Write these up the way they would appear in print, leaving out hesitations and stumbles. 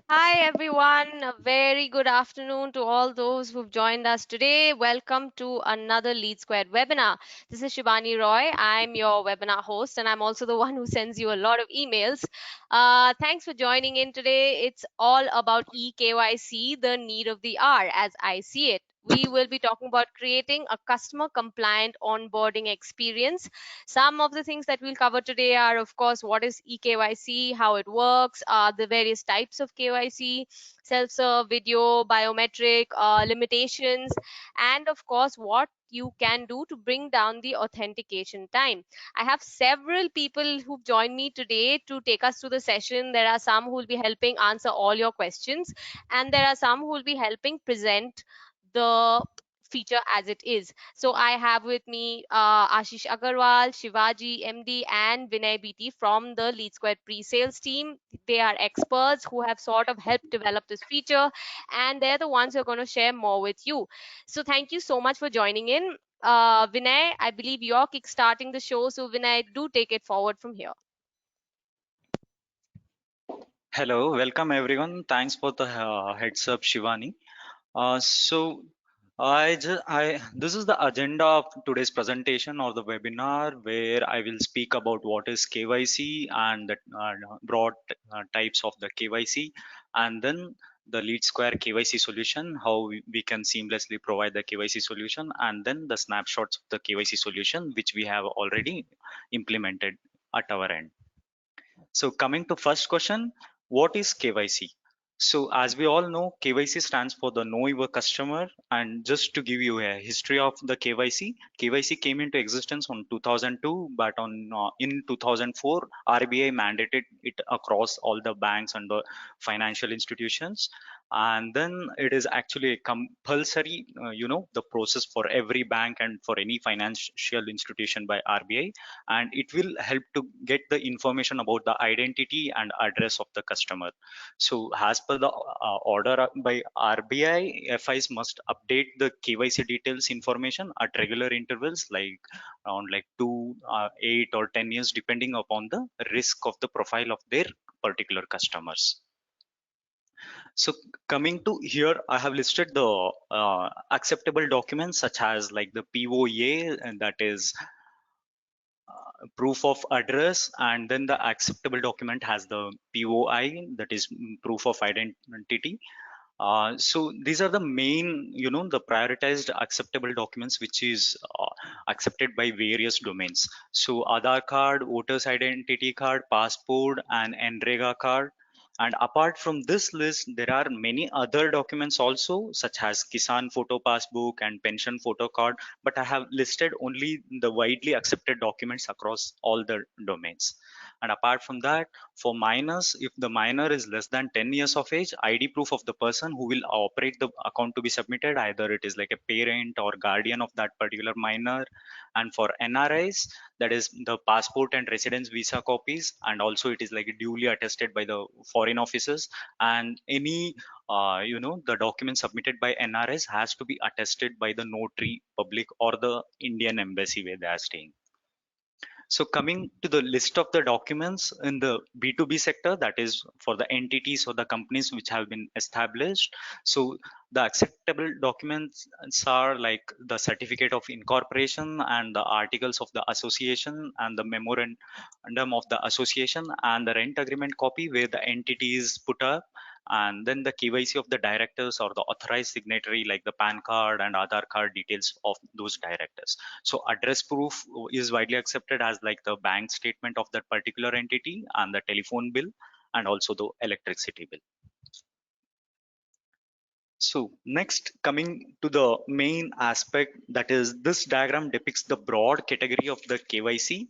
Hi everyone, a very good afternoon to all those who've joined us today. Welcome to another Lead Squared webinar. This is Shivani Roy. I'm your webinar host, and I'm also the one who sends you a lot of emails. Thanks for joining in today. It's all about eKYC, the need of the hour, as I see it. We will be talking about creating a customer compliant onboarding experience. Some of the things that we'll cover today are, of course, what is eKYC, how it works, the various types of KYC, self-serve, video, biometric, limitations, and of course, what you can do to bring down the authentication time. I have several people who've joined me today to take us through the session. There are some who will be helping answer all your questions, and there are some who will be helping present the feature as it is. So I have with me Ashish Agarwal, Shivaji MD, and Vinay BT from the Lead Square pre-sales team. They are experts who have sort of helped develop this feature, and they're the ones who are going to share more with you. So thank you so much for joining in. Vinay, I believe you're kickstarting the show. So Vinay, do take it forward from here. Hello, welcome everyone. Thanks for the heads up, Shivani. So this is the agenda of today's presentation or the webinar where I will speak about what is KYC and the broad types of the KYC, and then the Lead Square KYC solution, how we can seamlessly provide the KYC solution, and then the snapshots of the KYC solution which we have already implemented at our end. So coming to first question, what is KYC? So as we all know, KYC stands for the Know Your Customer. And just to give you a history of the KYC, KYC came into existence on 2002, but in 2004, RBI mandated it across all the banks and the financial institutions. And then it is actually a compulsory, the process for every bank and for any financial institution by RBI, and it will help to get the information about the identity and address of the customer. So as per the order by RBI, FIs must update the KYC details information at regular intervals, like around like 8 or 10 years, depending upon the risk of the profile of their particular customers. So coming to here, I have listed the acceptable documents such as like the POA, and that is proof of address, and then the acceptable document has the POI, that is proof of identity. So these are the main, the prioritized acceptable documents which is accepted by various domains. So Aadhaar card, voters identity card, passport, and NREGA card. And apart from this list, there are many other documents also, such as Kisan photo passbook and pension photo card. But I have listed only the widely accepted documents across all the domains. And apart from that, for minors, if the minor is less than 10 years of age, ID proof of the person who will operate the account to be submitted, either it is like a parent or guardian of that particular minor. And for NRIs, that is the passport and residence visa copies, and also it is like duly attested by the foreign officers. And any, the document submitted by NRIs has to be attested by the notary public or the Indian embassy where they are staying. So coming to the list of the documents in the B2B sector, that is for the entities or the companies which have been established. So the acceptable documents are like the certificate of incorporation and the articles of the association and the memorandum of the association and the rent agreement copy where the entity is put up, and then the KYC of the directors or the authorized signatory like the PAN card and Aadhaar card details of those directors. So address proof is widely accepted as like the bank statement of that particular entity and the telephone bill and also the electricity bill. So next, coming to the main aspect, that is this diagram depicts the broad category of the KYC,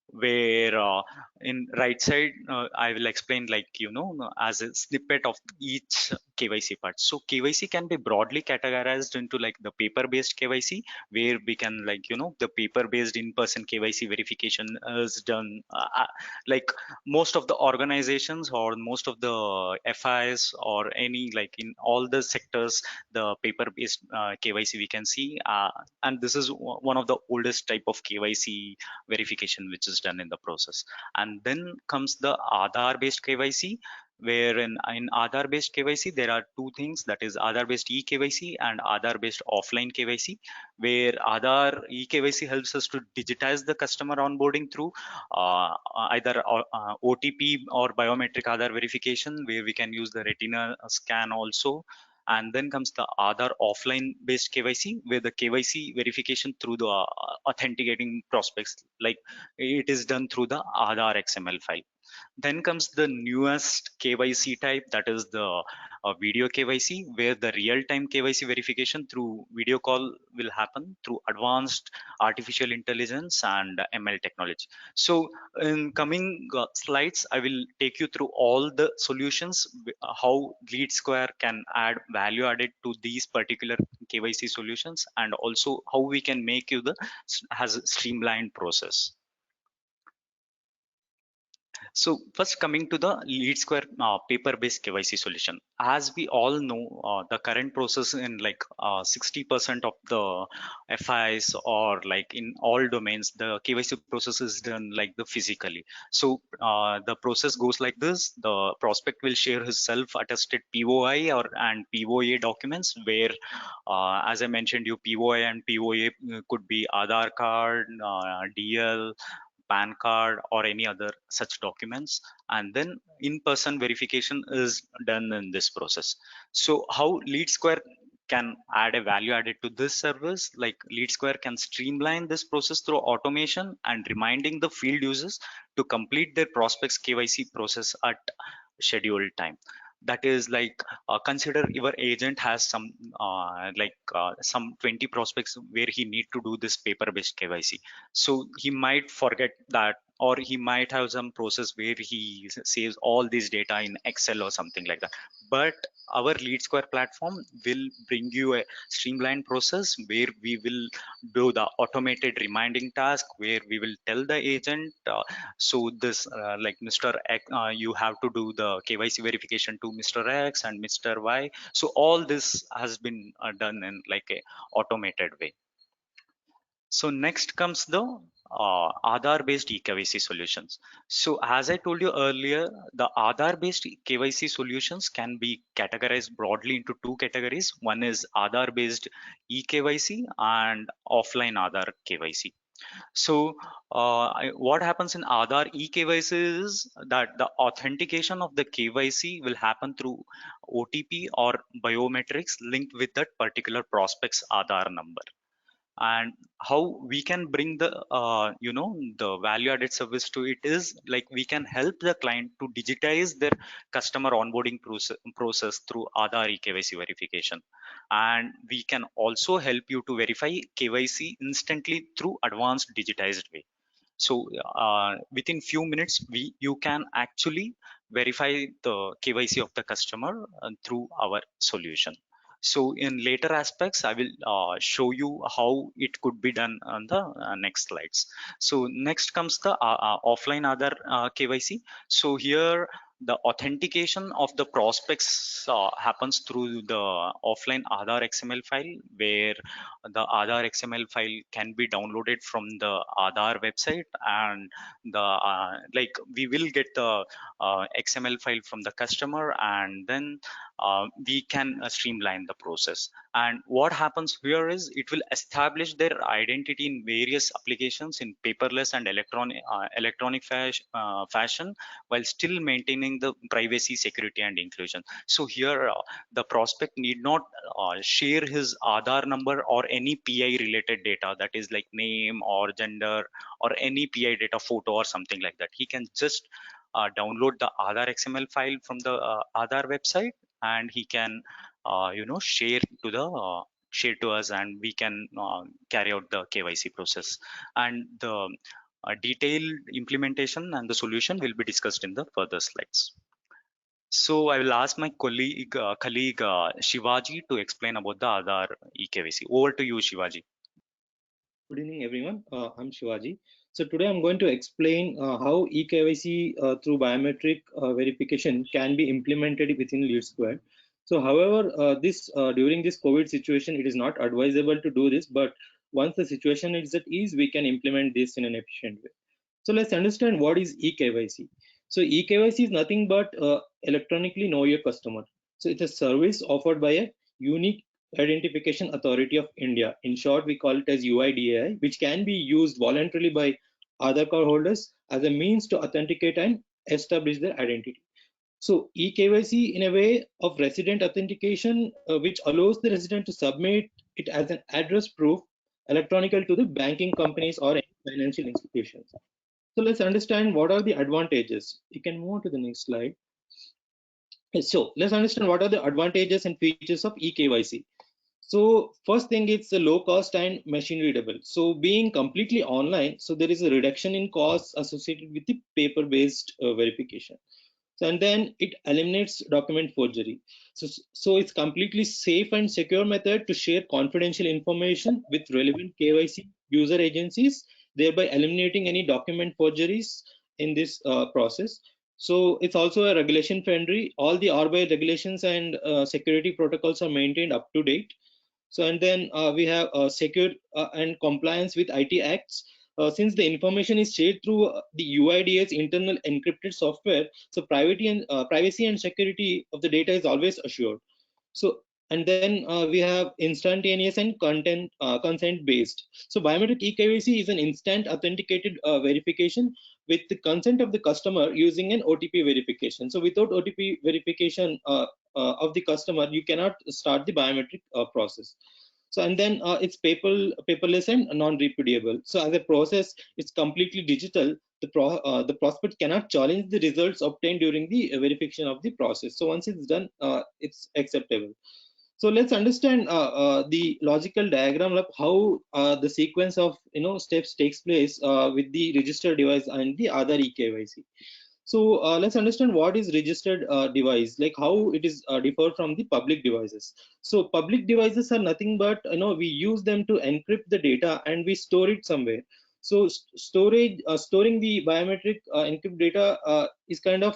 where in right side I will explain, like, as a snippet of each KYC part. So KYC can be broadly categorized into like the paper based KYC, where we can, like, the paper based in person KYC verification is done, like most of the organizations or most of the FIs or any, like in all the sectors, the paper based KYC we can see, and this is one of the oldest type of KYC verification which is done in the process. And then comes the Aadhaar based KYC, where in Aadhaar based KYC there are two things, that is Aadhaar based eKYC and Aadhaar based offline KYC, where Aadhaar eKYC helps us to digitize the customer onboarding through either OTP or biometric Aadhaar verification, where we can use the retina scan also. And then comes the Aadhaar offline based KYC, where the KYC verification through the authenticating prospects, like it is done through the Aadhaar XML file. Then comes the newest KYC type, that is the video KYC, where the real-time KYC verification through video call will happen through advanced artificial intelligence and ML technology. So in coming slides, I will take you through all the solutions, how Lead Square can add value added to these particular KYC solutions, and also how we can make you the has a streamlined process. So first coming to the Lead Square paper-based KYC solution. As we all know, the current process in like 60% of the FIs or like in all domains, the KYC process is done like the physically. So the process goes like this: the prospect will share his self-attested POI or and POA documents, where, as I mentioned, you POI and POA could be Aadhaar card, DL, PAN card, or any other such documents, and then in-person verification is done in this process. So how Lead Square can add a value added to this service? Like Lead Square can streamline this process through automation and reminding the field users to complete their prospects KYC process at scheduled time. That is like, consider your agent has some 20 prospects where he need to do this paper based KYC. So he might forget that, or he might have some process where he saves all this data in Excel or something like that. But our Lead Square platform will bring you a streamlined process where we will do the automated reminding task, where we will tell the agent, so this like Mr. X, you have to do the KYC verification to Mr. X and Mr. Y. So all this has been done in like a automated way. So next comes the Aadhaar-based eKYC solutions. So as I told you earlier, the Aadhaar-based KYC solutions can be categorized broadly into two categories. One is Aadhaar-based eKYC and offline Aadhaar KYC. So what happens in Aadhaar eKYC is that the authentication of the KYC will happen through OTP or biometrics linked with that particular prospect's Aadhaar number. And how we can bring the the value added service to it is like we can help the client to digitize their customer onboarding process through Aadhaar eKYC verification, and we can also help you to verify KYC instantly through advanced digitized way. So within few minutes you can actually verify the KYC of the customer through our solution. So in later aspects, I will show you how it could be done on the next slides. So next comes the offline Aadhaar KYC. So here the authentication of the prospects happens through the offline Aadhaar XML file, where the Aadhaar XML file can be downloaded from the Aadhaar website, and the like we will get the XML file from the customer, and then we can streamline the process. And what happens here is it will establish their identity in various applications in paperless and electronic fashion, while still maintaining the privacy, security, and inclusion. So here the prospect need not share his Aadhaar number or any PI related data, that is like name or gender or any PI data, photo or something like that. He can just download the Aadhaar XML file from the Aadhaar website, and he can share to us, and we can carry out the KYC process. And the detailed implementation and the solution will be discussed in the further slides. So I will ask my colleague Shivaji to explain about the Aadhaar eKYC. Over to you, Shivaji. Good evening, everyone. I'm Shivaji. So today I'm going to explain how eKYC through biometric verification can be implemented within Lead Square. So however, during this COVID situation, it is not advisable to do this, but once the situation is at ease, we can implement this in an efficient way. So let's understand what is eKYC. So eKYC is nothing but electronically know your customer. So it's a service offered by a unique identification authority of India. In short, we call it as UIDAI, which can be used voluntarily by Aadhaar card holders as a means to authenticate and establish their identity. So eKYC in a way of resident authentication, which allows the resident to submit it as an address proof electronical to the banking companies or any financial institutions. So let's understand what are the advantages. You can move on to the next slide. So let's understand what are the advantages and features of eKYC. So first thing, it's a low cost and machine readable. So being completely online, so there is a reduction in costs associated with the paper-based verification. So, and then it eliminates document forgery. So it's completely safe and secure method to share confidential information with relevant KYC user agencies, thereby eliminating any document forgeries in this process. So it's also a regulation friendly. All the RBI regulations and security protocols are maintained up to date. So, and then we have secure and compliance with IT acts. Since the information is shared through the UIDA's internal encrypted software, so privacy and security of the data is always assured. So, and then we have instantaneous and consent based. So biometric eKYC is an instant authenticated verification with the consent of the customer using an OTP verification. So without OTP verification of the customer, you cannot start the biometric process. So, and then it's paperless and non-repudiable. So as a process, it's completely digital. The prospect cannot challenge the results obtained during the verification of the process. So once it's done, it's acceptable. So let's understand the logical diagram of how the sequence of steps takes place with the registered device and the other eKYC. So let's understand what is registered device, like how it is differ from the public devices. So public devices are nothing but we use them to encrypt the data and we store it somewhere. So storing the biometric encrypt data is kind of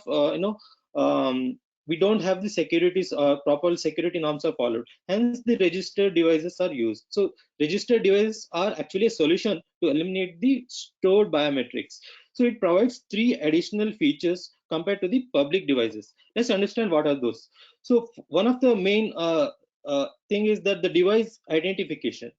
we don't have the securities proper security norms are followed. Hence, the registered devices are used. So registered devices are actually a solution to eliminate the stored biometrics. So it provides 3 additional features compared to the public devices. Let's understand what are those. So one of the main thing is that the device identification.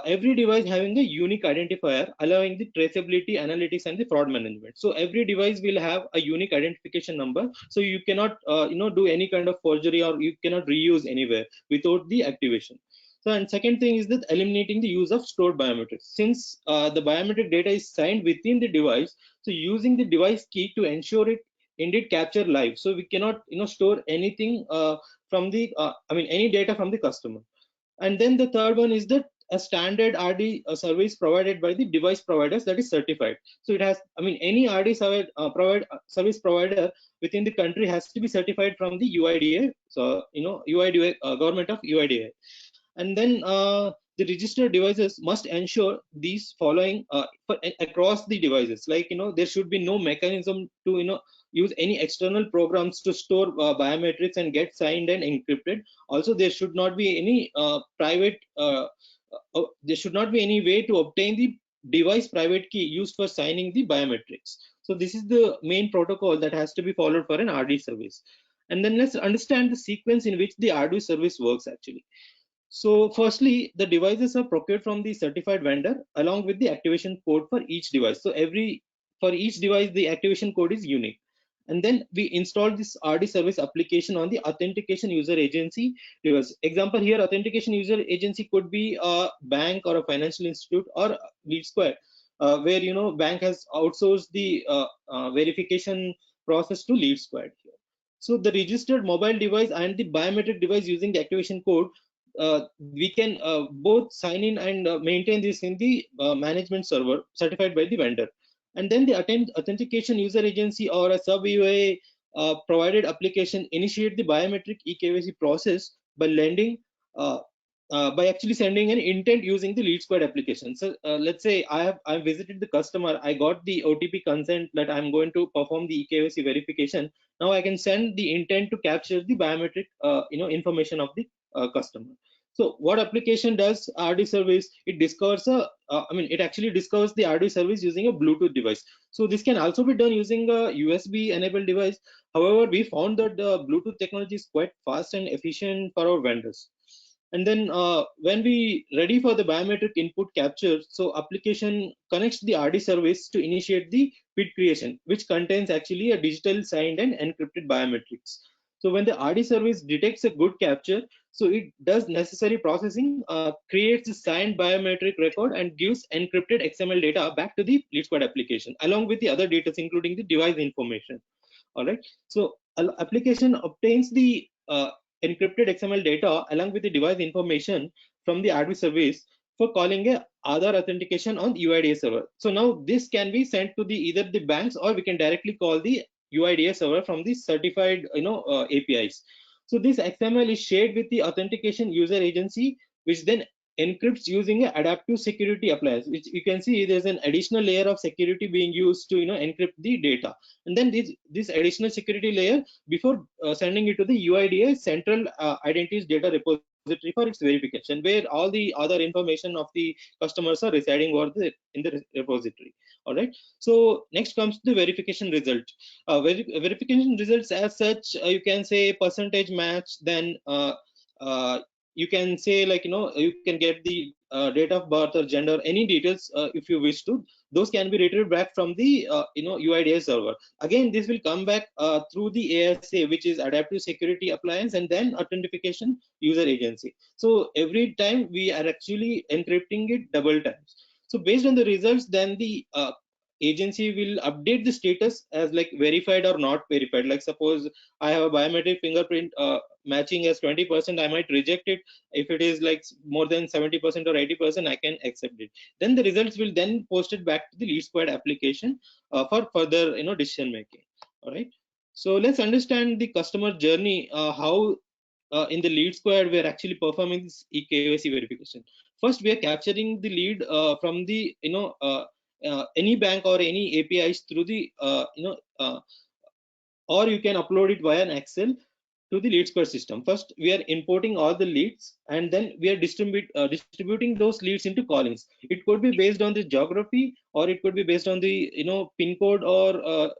Every device having a unique identifier allowing the traceability, analytics, and the fraud management. So every device will have a unique identification number. So you cannot do any kind of forgery or you cannot reuse anywhere without the activation. So, and second thing is that eliminating the use of stored biometrics. Since the biometric data is signed within the device, so using the device key to ensure it indeed capture live. So we cannot store anything from the any data from the customer. And then the third one is that a standard RD service provided by the device providers that is certified. So it has, any RD service provider within the country has to be certified from the UIDA. So, UIDA, government of UIDA. And then the registered devices must ensure these following across the devices. Like, there should be no mechanism to, use any external programs to store biometrics and get signed and encrypted. Also, there should not be any there should not be any way to obtain the device private key used for signing the biometrics. So this is the main protocol that has to be followed for an RD service. And then let's understand the sequence in which the RD service works actually. So firstly, the devices are procured from the certified vendor along with the activation code for each device. So for each device, the activation code is unique. And then we install this RD service application on the authentication user agency device. Example here, authentication user agency could be a bank or a financial institute or LeadSquare, where bank has outsourced the verification process to LeadSquare here. So the registered mobile device and the biometric device using the activation code, we can both sign in and maintain this in the management server certified by the vendor. And then the authentication user agency or a sub UA provided application initiate the biometric eKYC process by by actually sending an intent using the LeadSquare application. So let's say I visited the customer, I got the OTP consent that I'm going to perform the eKYC verification. Now I can send the intent to capture the biometric information of the customer. So what application does RD service? It discovers it actually discovers the RD service using a Bluetooth device. So this can also be done using a USB enabled device. However, we found that the Bluetooth technology is quite fast and efficient for our vendors. And then when we ready for the biometric input capture, so application connects the RD service to initiate the PID creation, which contains actually a digital signed and encrypted biometrics. So when the RD service detects a good capture, so it does necessary processing, creates a signed biometric record and gives encrypted XML data back to the Lead Squad application, along with the other data, including the device information. All right. So application obtains the encrypted XML data along with the device information from the RD service for calling a Aadhaar authentication on UIDA server. So now this can be sent to the either the banks, or we can directly call the UIDA server from the certified APIs. So this XML is shared with the authentication user agency, which then encrypts using an adaptive security appliance, which you can see there's an additional layer of security being used to encrypt the data. And then this additional security layer, before sending it to the UIDA central identities data repository for its verification, where all the other information of the customers are residing over in the repository. All right. So next comes the verification result. Verification results as such, you can say percentage match. Then you can say, like, you can get the date of birth or gender, any details if you wish to. Those can be retrieved back from the UIDA server. Again, this will come back through the ASA, which is adaptive security appliance, and then authentication user agency. So every time we are actually encrypting it double times. So based on the results, then the agency will update the status as like verified or not verified. Like suppose I have a biometric fingerprint matching as 20%, I might reject it. If it is like more than 70% or 80%, I can accept it. Then the results will then post it back to the Lead Squad application for further decision making. All right. So let's understand the customer journey, how in the Lead Squad we are actually performing this eKYC verification. First, we are capturing the lead from the any bank or any APIs through the or you can upload it via an Excel to the Lead Squad system. First, we are importing all the leads, and then we are distributing those leads into callings. It could be based on the geography, or it could be based on the pin code, or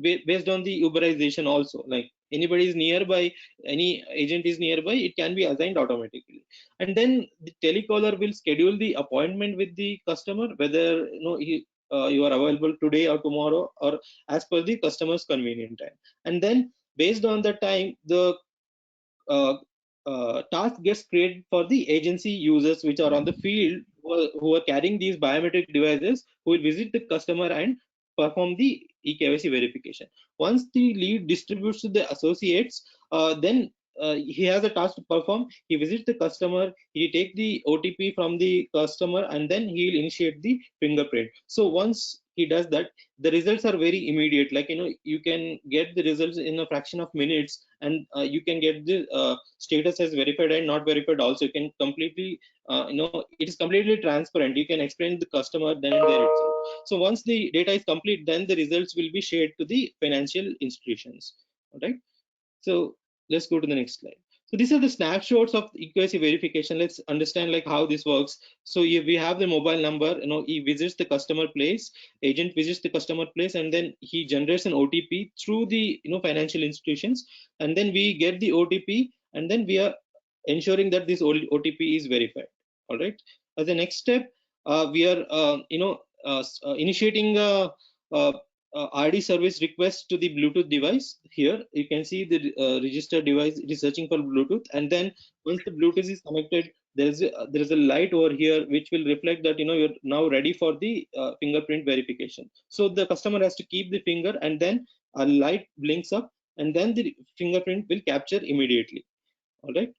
based on the Uberization also. Like anybody is nearby, any agent is nearby, it can be assigned automatically. And then the telecaller will schedule the appointment with the customer, whether you are available today or tomorrow, or as per the customer's convenient time. And then based on the time, the uh, task gets created for the agency users which are on the field, who are carrying these biometric devices, who will visit the customer and perform the eKYC verification. Once the lead distributes to the associates, then he has a task to perform. He visits the customer, he take the OTP from the customer, and then he will initiate the fingerprint. So once he does that, the results are very immediate. Like you can get the results in a fraction of minutes, and you can get the status as verified and not verified also. You can completely it is completely transparent. You can explain the customer then and there itself. So once the data is complete, then the results will be shared to the financial institutions. All right. So let's go to the next slide. So these are the snapshots of eKYC verification. Let's understand like how this works. So if we have the mobile number, he visits the customer place, agent visits the customer place, and then he generates an OTP through the financial institutions, and then we get the OTP, and then we are ensuring that this OTP is verified. All right. As the next step, we are initiating a RD service request to the Bluetooth device. Here you can see the registered device, it is searching for Bluetooth, and then once the Bluetooth is connected, there is a light over here which will reflect that you're now ready for the fingerprint verification. So the customer has to keep the finger, and then a light blinks up, and then the fingerprint will capture immediately. All right.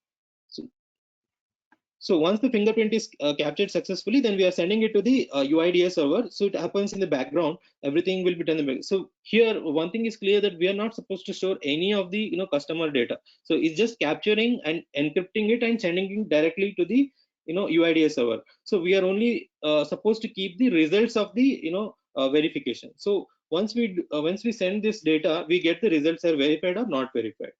So once the fingerprint is captured successfully, then we are sending it to the UIDA server. So it happens in the background. Everything will be done in the background. So here, one thing is clear, that we are not supposed to store any of the customer data. So it's just capturing and encrypting it and sending it directly to the UIDA server. So we are only supposed to keep the results of the verification. So once we send this data, we get the results are verified or not verified.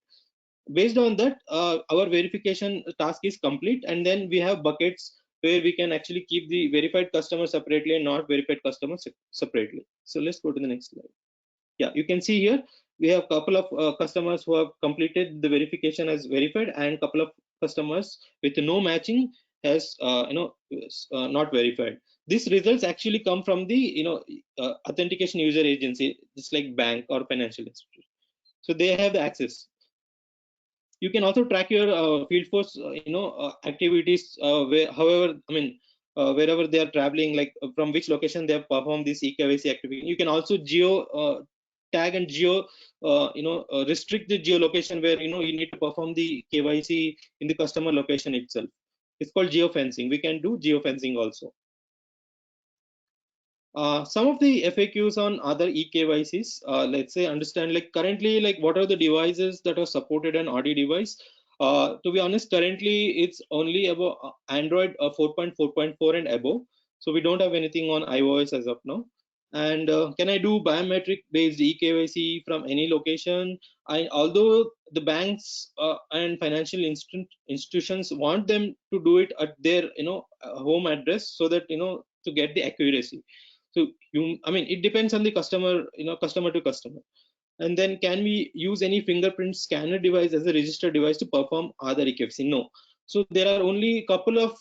based on that, our verification task is complete, and then we have buckets where we can actually keep the verified customer separately and not verified customers separately. So let's go to the next slide. Yeah, you can see here we have a couple of customers who have completed the verification as verified, and couple of customers with no matching has not verified. These results actually come from the authentication user agency, just like bank or financial institution. So they have the access. You can also track your field force activities, however, wherever they are traveling, like from which location they have performed this eKYC activity. You can also geo tag and geo restrict the geolocation where you need to perform the KYC in the customer location itself. It's called geofencing. We can do geofencing also. Some of the FAQs on other eKYCs, let's say understand, like currently, like what are the devices that are supported on audio device. To be honest, currently it's only about Android 4.4.4 and above. So we don't have anything on iOS as of now. And can I do biometric based eKYC from any location? Although the banks and financial institutions want them to do it at their home address, so that to get the accuracy. So it depends on the customer, customer to customer. And then can we use any fingerprint scanner device as a registered device to perform other eKYC? No. So there are only a couple of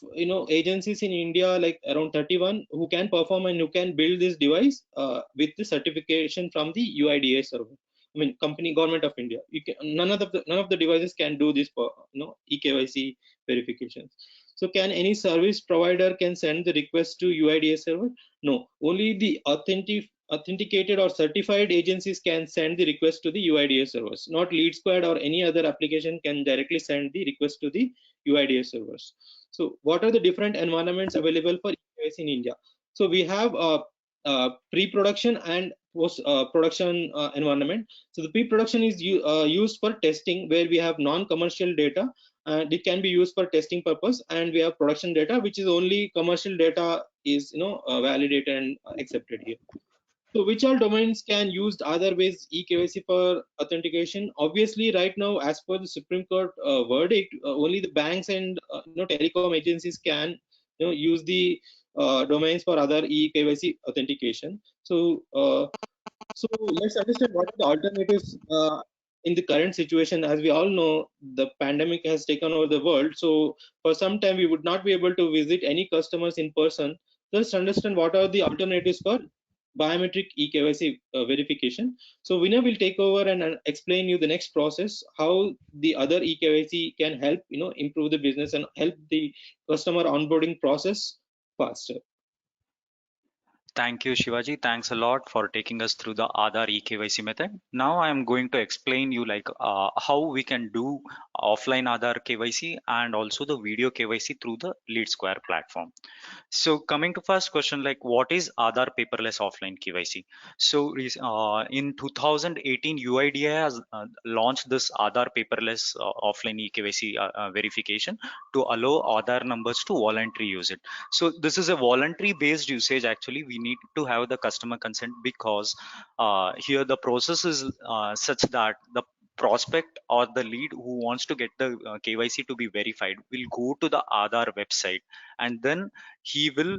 agencies in India, like around 31, who can perform and who can build this device with the certification from the UIDAI server. Company, government of India. None of the devices can do this for eKYC verifications. So can any service provider can send the request to UIDAI server? No, only the authenticated or certified agencies can send the request to the UIDAI servers. Not Lead Squad or any other application can directly send the request to the UIDAI servers. So what are the different environments available for eKYC in India? So we have pre-production and post-production environment. So the pre-production is used for testing, where we have non-commercial data, and it can be used for testing purpose. And we have production data, which is only commercial data is validated and accepted here. So which all domains can use other ways eKYC for authentication? Obviously, right now, as per the Supreme Court verdict, only the banks and telecom agencies can use the domains for other eKYC authentication. So let's understand what are the alternatives in the current situation. As we all know, the pandemic has taken over the world. So for some time, we would not be able to visit any customers in person. Let's understand what are the alternatives for biometric eKYC verification. So Vinay will take over and explain you the next process, how the other eKYC can help improve the business and help the customer onboarding process faster. Thank you, Shivaji. Thanks a lot for taking us through the Aadhaar eKYC method. Now I am going to explain you how we can do offline Aadhaar KYC and also the video KYC through the Lead Square platform. So coming to first question, like what is Aadhaar paperless offline KYC? So in 2018, UIDAI has launched this Aadhaar paperless offline eKYC verification to allow Aadhaar numbers to voluntarily use it. So this is a voluntary based usage. Actually, we need to have the customer consent, because here the process is such that the prospect or the lead who wants to get the KYC to be verified will go to the Aadhaar website, and then he will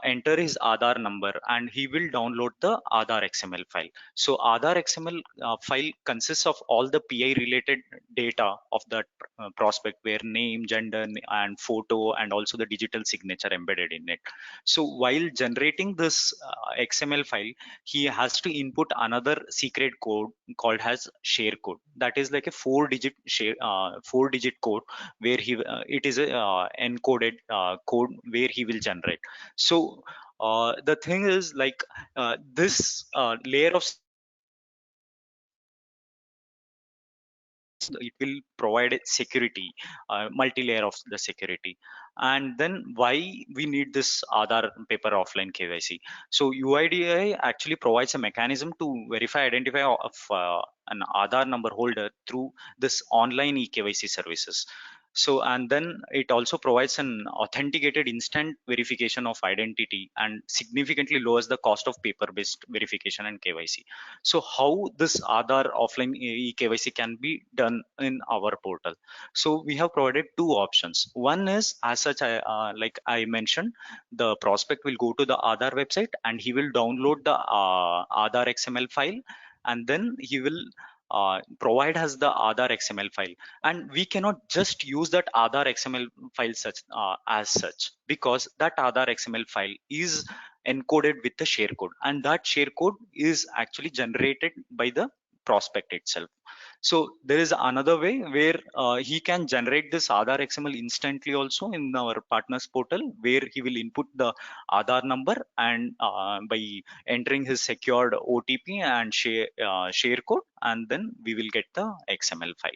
enter his Aadhaar number and he will download the Aadhaar XML file. So Aadhaar XML file consists of all the PI related data of that prospect, where name, gender, and photo, and also the digital signature embedded in it. So while generating this XML file, he has to input another secret code called as share code. That is like a four digit code, where it is a encoded code where he will generate. So the thing is, this layer of, it will provide a security, multi-layer of the security. And then why we need this Aadhaar paper offline KYC? So UIDAI actually provides a mechanism to verify identify of an Aadhaar number holder through this online eKYC services. So, and then it also provides an authenticated instant verification of identity and significantly lowers the cost of paper-based verification and KYC. So, how this Aadhaar offline KYC can be done in our portal? So, we have provided two options. One is, as such, like I mentioned, the prospect will go to the Aadhaar website and he will download the Aadhaar XML file, and then he will provide us the Aadhaar XML file. And we cannot just use that Aadhaar XML file such as such, because that Aadhaar XML file is encoded with the share code, and that share code is actually generated by the prospect itself. So there is another way where he can generate this Aadhaar XML instantly also in our partners portal, where he will input the Aadhaar number and by entering his secured OTP and share code, and then we will get the XML file.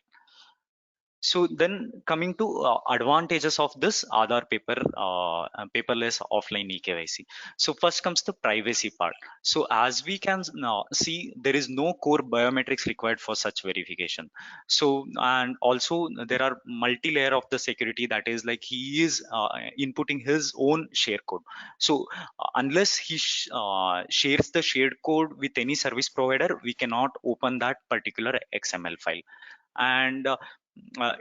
So then coming to advantages of this Aadhaar paperless offline eKYC. So first comes the privacy part. So as we can now see, there is no core biometrics required for such verification. So, and also there are multi-layer of the security, that is like he is inputting his own share code. So unless he shares the shared code with any service provider, we cannot open that particular XML file. And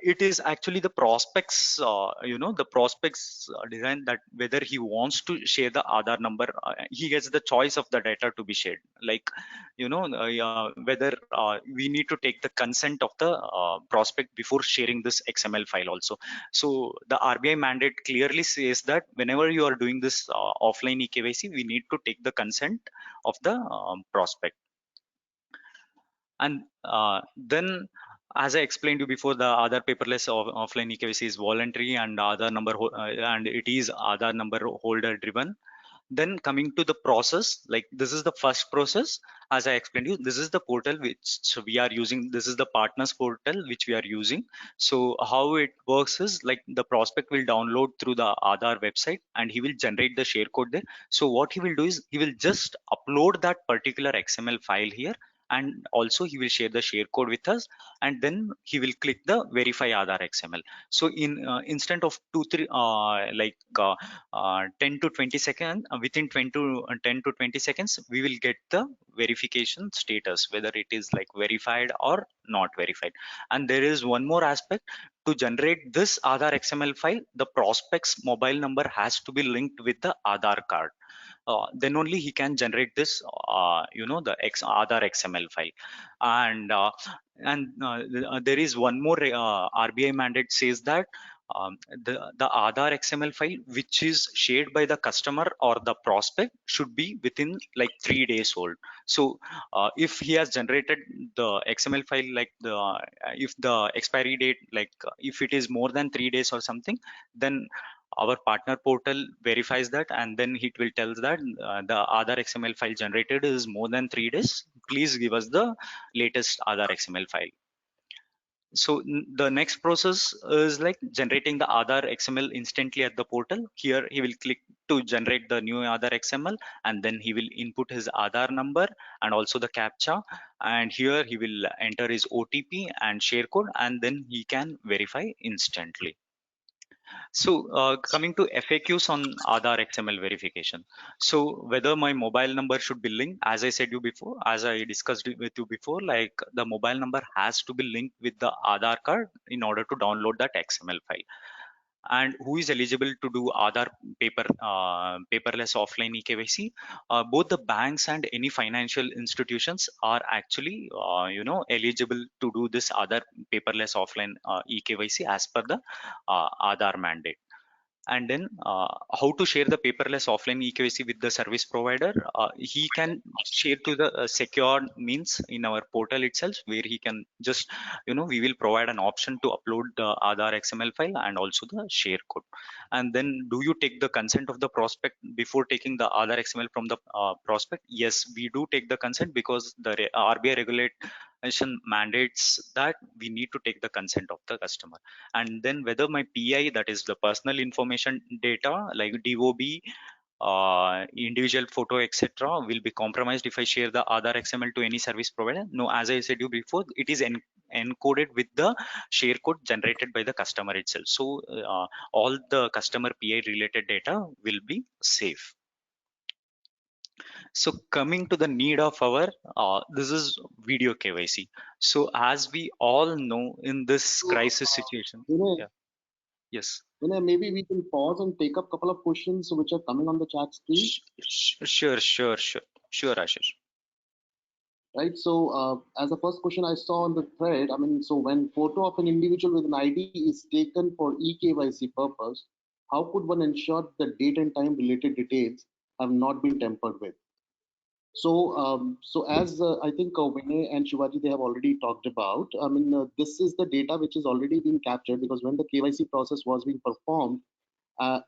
it is actually the prospects the prospects design, that whether he wants to share the Aadhaar number, he gets the choice of the data to be shared, like whether we need to take the consent of the prospect before sharing this XML file also. So the RBI mandate clearly says that whenever you are doing this offline eKYC, we need to take the consent of the prospect. And then, as I explained you before, the Aadhaar paperless offline eKYC is voluntary, and and it is Aadhaar number holder driven. Then coming to the process, like this is the first process. As I explained you, this is the portal which we are using. This is the partners portal which we are using. So how it works is, like, the prospect will download through the Aadhaar website and he will generate the share code there. So what he will do is, he will just upload that particular XML file here, and also he will share the share code with us, and then he will click the verify Aadhaar XML. So in instant of 10 to 20 seconds, within 10 to 20 seconds, we will get the verification status, whether it is like verified or not verified. And there is one more aspect: to generate this Aadhaar XML file, the prospect's mobile number has to be linked with the Aadhaar card. Then only he can generate this the Aadhaar XML file. And there is one more RBI mandate says that the Aadhaar XML file which is shared by the customer or the prospect should be within like 3 days old. So if he has generated the XML file, like if the expiry date, like if it is more than 3 days or something, then our partner portal verifies that, and then it will tell that the Aadhaar XML file generated is more than 3 days. Please give us the latest Aadhaar XML file. So the next process is like generating the Aadhaar XML instantly at the portal. Here he will click to generate the new Aadhaar XML, and then he will input his Aadhaar number and also the CAPTCHA. And here he will enter his OTP and share code, and then he can verify instantly. So coming to FAQs on Aadhaar XML verification. So whether my mobile number should be linked, as I said you before, as I discussed it with you before, like the mobile number has to be linked with the Aadhaar card in order to download that XML file. And who is eligible to do Aadhaar paperless offline eKYC? Both the banks and any financial institutions are actually eligible to do this Aadhaar paperless offline eKYC as per the Aadhaar mandate. And then how to share the paperless offline eKYC with the service provider? He can share to the secured means in our portal itself, where he can just, we will provide an option to upload the Aadhaar XML file and also the share code. And then, do you take the consent of the prospect before taking the Aadhaar XML from the prospect? Yes, we do take the consent, because the RBI regulation mandates that we need to take the consent of the customer. And then whether my PI, that is the personal information data, like DOB, individual photo, etc., will be compromised if I share the Aadhaar XML to any service provider? No, as I said you before, it is encoded with the share code generated by the customer itself. So all the customer PI related data will be safe. So coming to the need of our, this is video KYC. So as we all know in this So, crisis situation, Vinay, yeah, yes, Maybe we can pause and take up a couple of questions which are coming on the chat screen, sure, Ashish. right? So, as the first question I saw on the thread, so when photo of an individual with an ID is taken for eKYC purpose, how could one ensure the date and time related details have not been tampered with? So as I think Vinay and Shivaji, they have already talked about, this is the data which is already been captured because when the KYC process was being performed,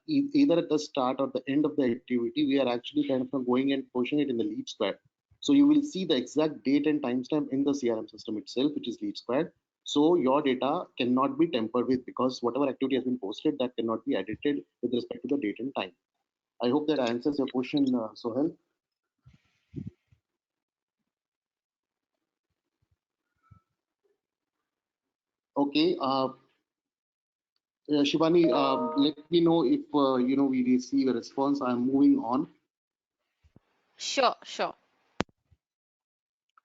either at the start or the end of the activity, we are actually kind of going and pushing it in the lead square. So you will see the exact date and timestamp in the CRM system itself, which is lead square. So your data cannot be tampered with because whatever activity has been posted, that cannot be edited with respect to the date and time. I hope that answers your question, Sohel. Okay. Shivani, let me know if we receive a response. I'm moving on. Sure, sure.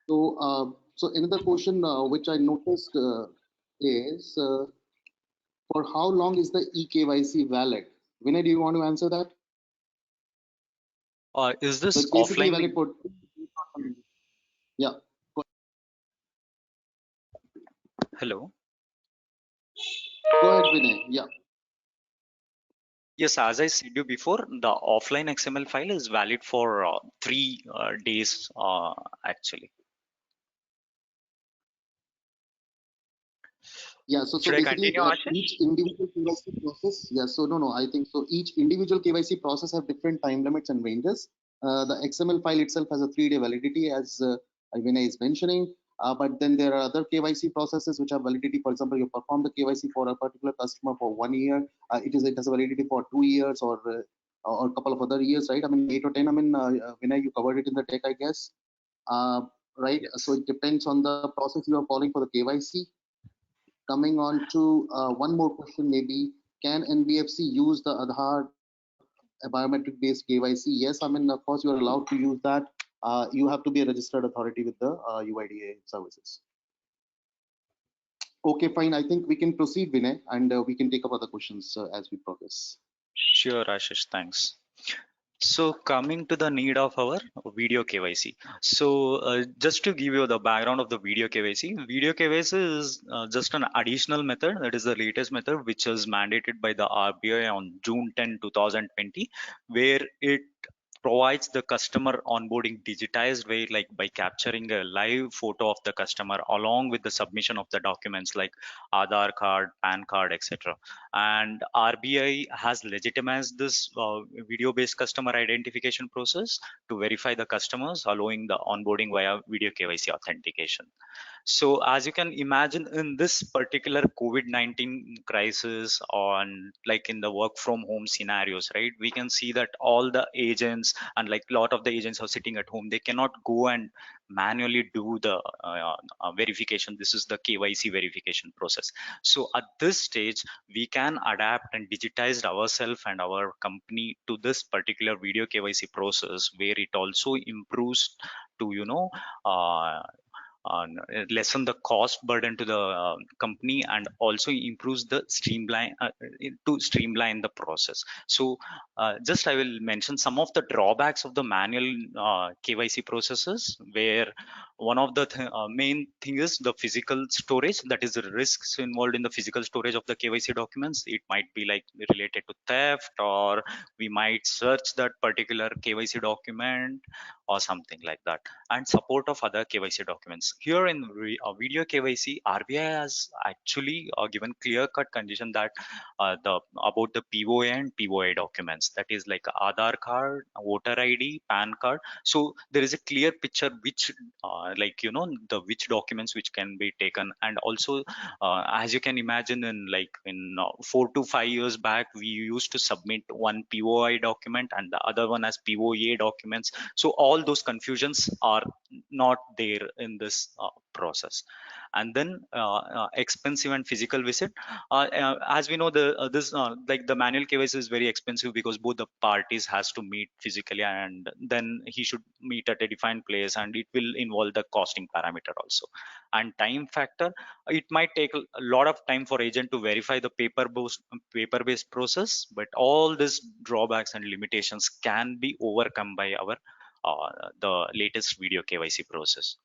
So another question which I noticed is for how long is the eKYC valid? Vinay, do you want to answer that? Is So this it's basically offline? valid for, yeah. Hello. Go ahead, Vinay. Yeah. Yes, as I said you before, the offline XML file is valid for 3 days actually. Yeah, so Should I basically continue, Ashish? each individual KYC process, yeah, so no, I think so. Each individual KYC process have different time limits and ranges. The XML file itself has a 3-day validity, as Vinay is mentioning. But then there are other KYC processes which have validity. For example, you perform the KYC for a particular customer for 1 year. It has a validity for 2 years or a couple of other years, right? 8 or 10. Vinay, you covered it in the deck, I guess. Right. So Yes. it depends on the process you are following for the KYC. Coming on to one more question, maybe can NBFC use the Aadhaar biometric based KYC? Yes, of course you are allowed to use that. You have to be a registered authority with the UIDA services. Okay, fine. I think we can proceed, Vinay, and we can take up other questions as we progress. Sure, Ashish, thanks. So coming to the need of our video KYC. So just to give you the background of the video KYC is just an additional method. That is the latest method which was mandated by the RBI on June 10, 2020, where it provides the customer onboarding digitized way, like by capturing a live photo of the customer along with the submission of the documents like Aadhaar card, PAN card, etc. And RBI has legitimized this video-based customer identification process to verify the customers, allowing the onboarding via video KYC authentication. So as you can imagine, in this particular COVID-19 crisis, on like in the work from home scenarios, right, we can see that all the agents and like a lot of the agents are sitting at home. They cannot go and manually do the verification. This is the KYC verification process. So at this stage, we can adapt and digitize ourselves and our company to this particular video KYC process, where it also improves to lessen the cost burden to the company, and also improves the streamline the process. So just I will mention some of the drawbacks of the manual KYC processes, where one of the main thing is the physical storage. That is the risks involved in the physical storage of the KYC documents. It might be like related to theft, or we might search that particular KYC document or something like that. And support of other KYC documents. Here in video KYC, RBI has actually given clear-cut condition that the about the POA and POI documents. That is like Aadhaar card, voter ID, PAN card. So there is a clear picture which like the which documents which can be taken. And also as you can imagine, in 4 to 5 years back, we used to submit one POI document and the other one as POA documents. So all those confusions are not there in this process. And then expensive and physical visit. As we know, the this like the manual KYC is very expensive because both the parties has to meet physically, and then he should meet at a defined place, and it will involve the costing parameter also. And time factor, it might take a lot of time for agent to verify the paper based process, but all these drawbacks and limitations can be overcome by our the latest video KYC process.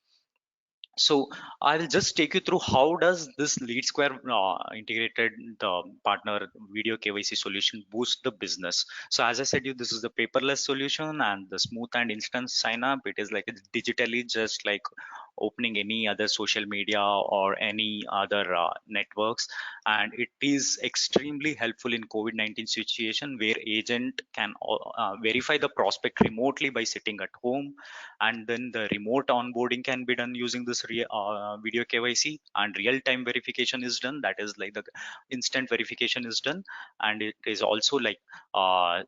So I'll just take you through how does this Lead Square integrated partner video KYC solution boost the business. So as I said, you this is the paperless solution and the smooth and instant sign up. It is like it's digitally just like opening any other social media or any other networks, and it is extremely helpful in COVID-19 situation where agent can verify the prospect remotely by sitting at home, and then the remote onboarding can be done using this video KYC, and real-time verification is done. That is like the instant verification is done, and it is also like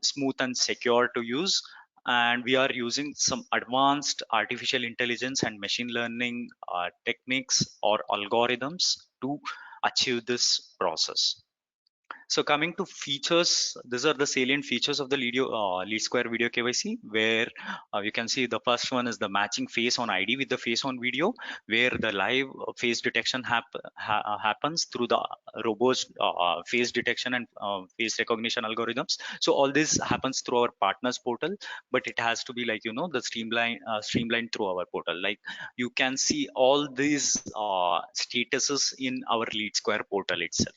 smooth and secure to use. And we are using some advanced artificial intelligence and machine learning techniques or algorithms to achieve this process. So coming to features, these are the salient features of the Lead Square Video KYC, where you can see the first one is the matching face on ID with the face on video, where the live face detection happens through the robust face detection and face recognition algorithms. So all this happens through our partners portal, but it has to be like the streamlined through our portal. Like you can see all these statuses in our Lead Square portal itself.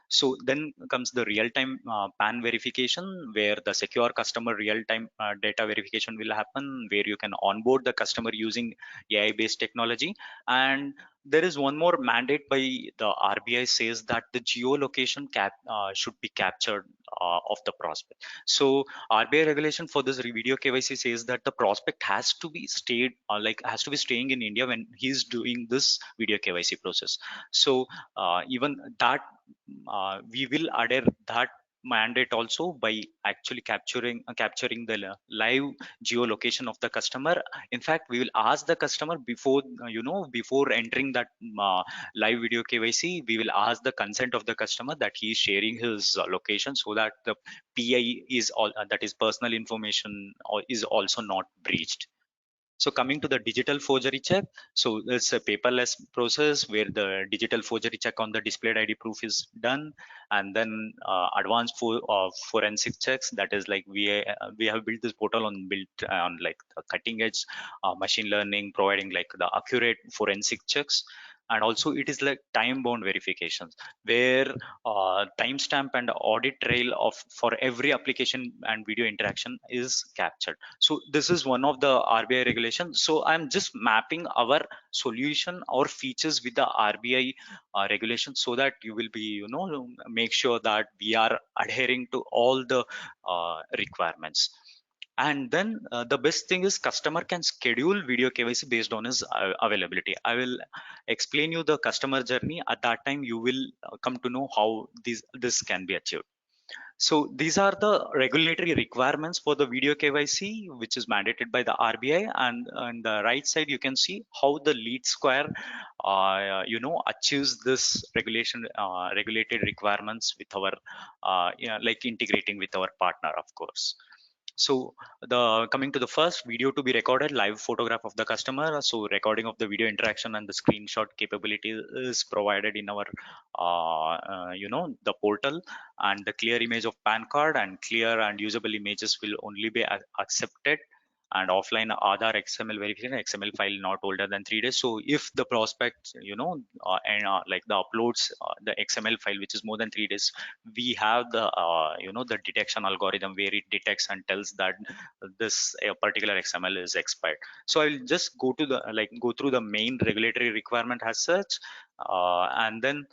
So then comes the real-time PAN verification, where the secure customer real-time data verification will happen, where you can onboard the customer using AI-based technology. And there is one more mandate by the RBI says that the geolocation should be captured of the prospect. So RBI regulation for this video KYC says that the prospect has to be has to be staying in India when he's doing this video KYC process. So even that we will adhere that mandate also by actually capturing the live geolocation of the customer. In fact, we will ask the customer before before entering that live video KYC, we will ask the consent of the customer that he is sharing his location, so that the PI is all that is personal information is also not breached. So coming to the digital forgery check, so it's a paperless process where the digital forgery check on the displayed ID proof is done, and then advanced forensic checks. That is like we have built this portal built on like the cutting edge machine learning, providing like the accurate forensic checks. And also it is like time bound verifications, where timestamp and audit trail of for every application and video interaction is captured. So this is one of the RBI regulations. So I'm just mapping our solution or features with the RBI regulation, so that you will be make sure that we are adhering to all the requirements. And then the best thing is customer can schedule video KYC based on his availability. I will explain you the customer journey. At that time you will come to know how this can be achieved. So these are the regulatory requirements for the video KYC, which is mandated by the RBI. And on the right side, you can see how the Lead Square, achieves this regulated requirements with our, like integrating with our partner, of course. So the coming to the first video to be recorded, live photograph of the customer. So recording of the video interaction and the screenshot capability is provided in our the portal. And the clear image of PAN card and clear and usable images will only be accepted. And offline Aadhaar XML verification, XML file not older than 3 days. So if the prospect like the uploads the XML file which is more than 3 days, we have the the detection algorithm where it detects and tells that this particular XML is expired. So I'll just go to the go through the main regulatory requirement as such, and then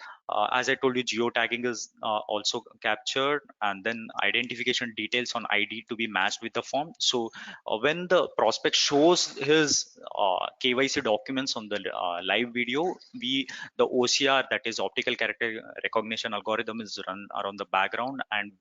As I told you, geotagging is also captured, and then identification details on ID to be matched with the form. So when the prospect shows his KYC documents on the live video, the OCR, that is optical character recognition algorithm, is run around the background, and